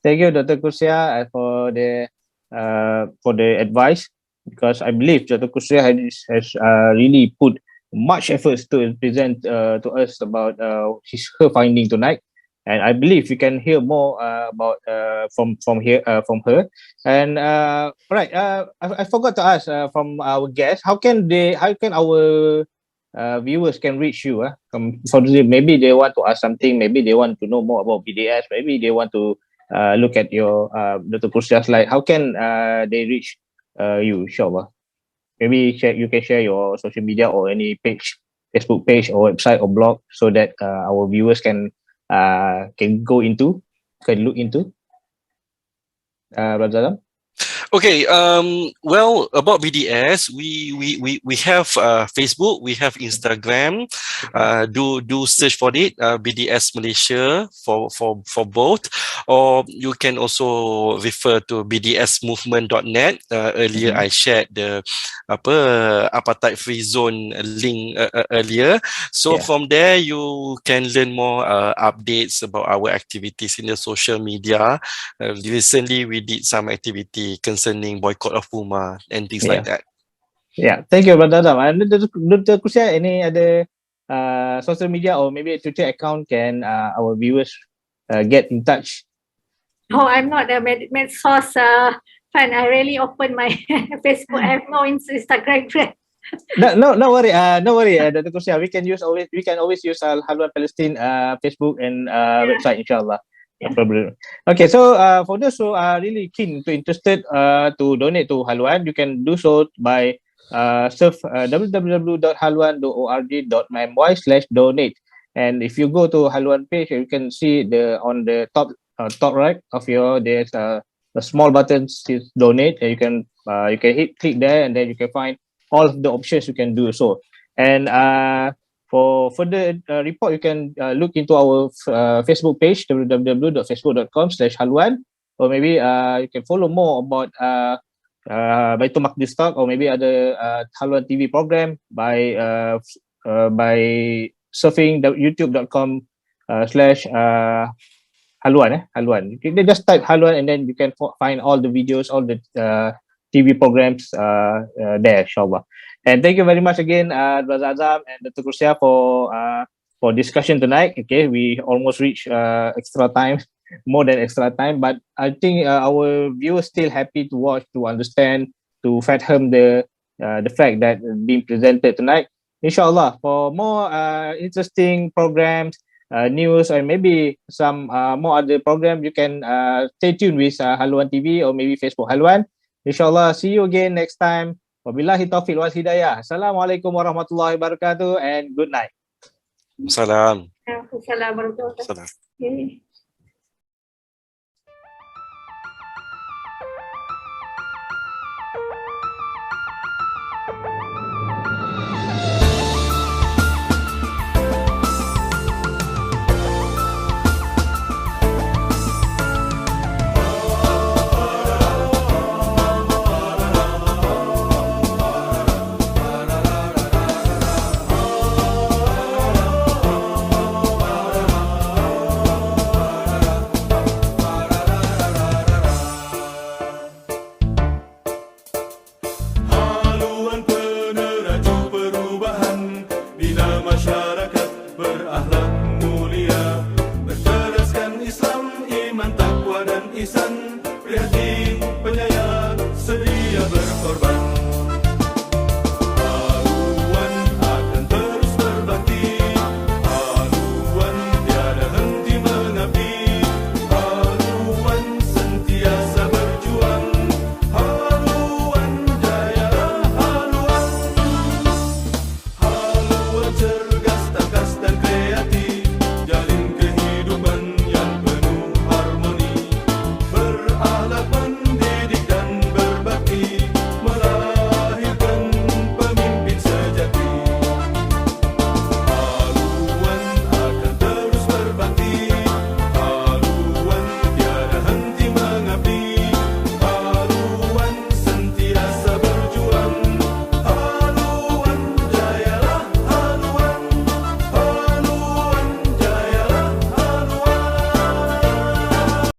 A: Thank you, Dr. Kursia, for the advice, because I believe Dr. Kursia has really put much efforts to present to us about her finding tonight. And I believe we can hear more about from her. And right, I forgot to ask from our guests, how can our viewers can reach you? Maybe they want to ask something, maybe they want to know more about BDS, maybe they want to look at your Dr. Kursia's slide. How can they reach you, inshallah? Maybe you can share your social media or any page, Facebook page or website or blog, so that our viewers can look into. Brother Adam?
B: Okay. Well, about BDS, we have Facebook, we have Instagram. Do search for it, BDS Malaysia for both, or you can also refer to bdsmovement.net. Earlier I shared the apartheid free zone link earlier. So from there you can learn more updates about our activities in the social media. Recently we did some activity concerning boycott of Puma and things like that.
A: Yeah, thank you, Brother Adam. And Dr. Kursia, any other social media or maybe a Twitter account can our viewers get in touch?
C: Oh, I'm not a med source fan. I really open my Facebook. I have no Instagram.
A: No worry. No worry, Dr. Kursia. We can always use HALUAN Palestine Facebook and website, inshallah. No problem. Okay, so for those who are really keen to interested to donate to Haluan, you can do so by surf www.haluan.org.my/donate. And if you go to Haluan page, you can see on the top right of there's a small button says donate, and you can click there, and then you can find all of the options you can do so. And for further report, you can look into our Facebook page, www.facebook.com/haluan, or maybe you can follow more about BAITUL MAQDIS Talk, or maybe other Haluan TV program by surfing youtube.com/haluan. Haluan. You can just type Haluan, and then you can find all the videos, all the TV programs there, inshallah. And thank you very much again, Brother Azam and Dr. Kursia for discussion tonight. Okay, we almost reached extra time, more than extra time, but I think our viewers still happy to watch, to understand, to fathom the fact that being presented tonight. Inshallah, for more interesting programs, news, or maybe some more other program, you can stay tuned with Haluan TV or maybe Facebook Haluan. Inshallah, see you again next time. Wabillahi taufiq wal hidayah. Assalamualaikum warahmatullahi wabarakatuh, and good night.
B: Salam.
C: Assalamualaikum warahmatullahi wabarakatuh.
B: Salam.
C: Okay.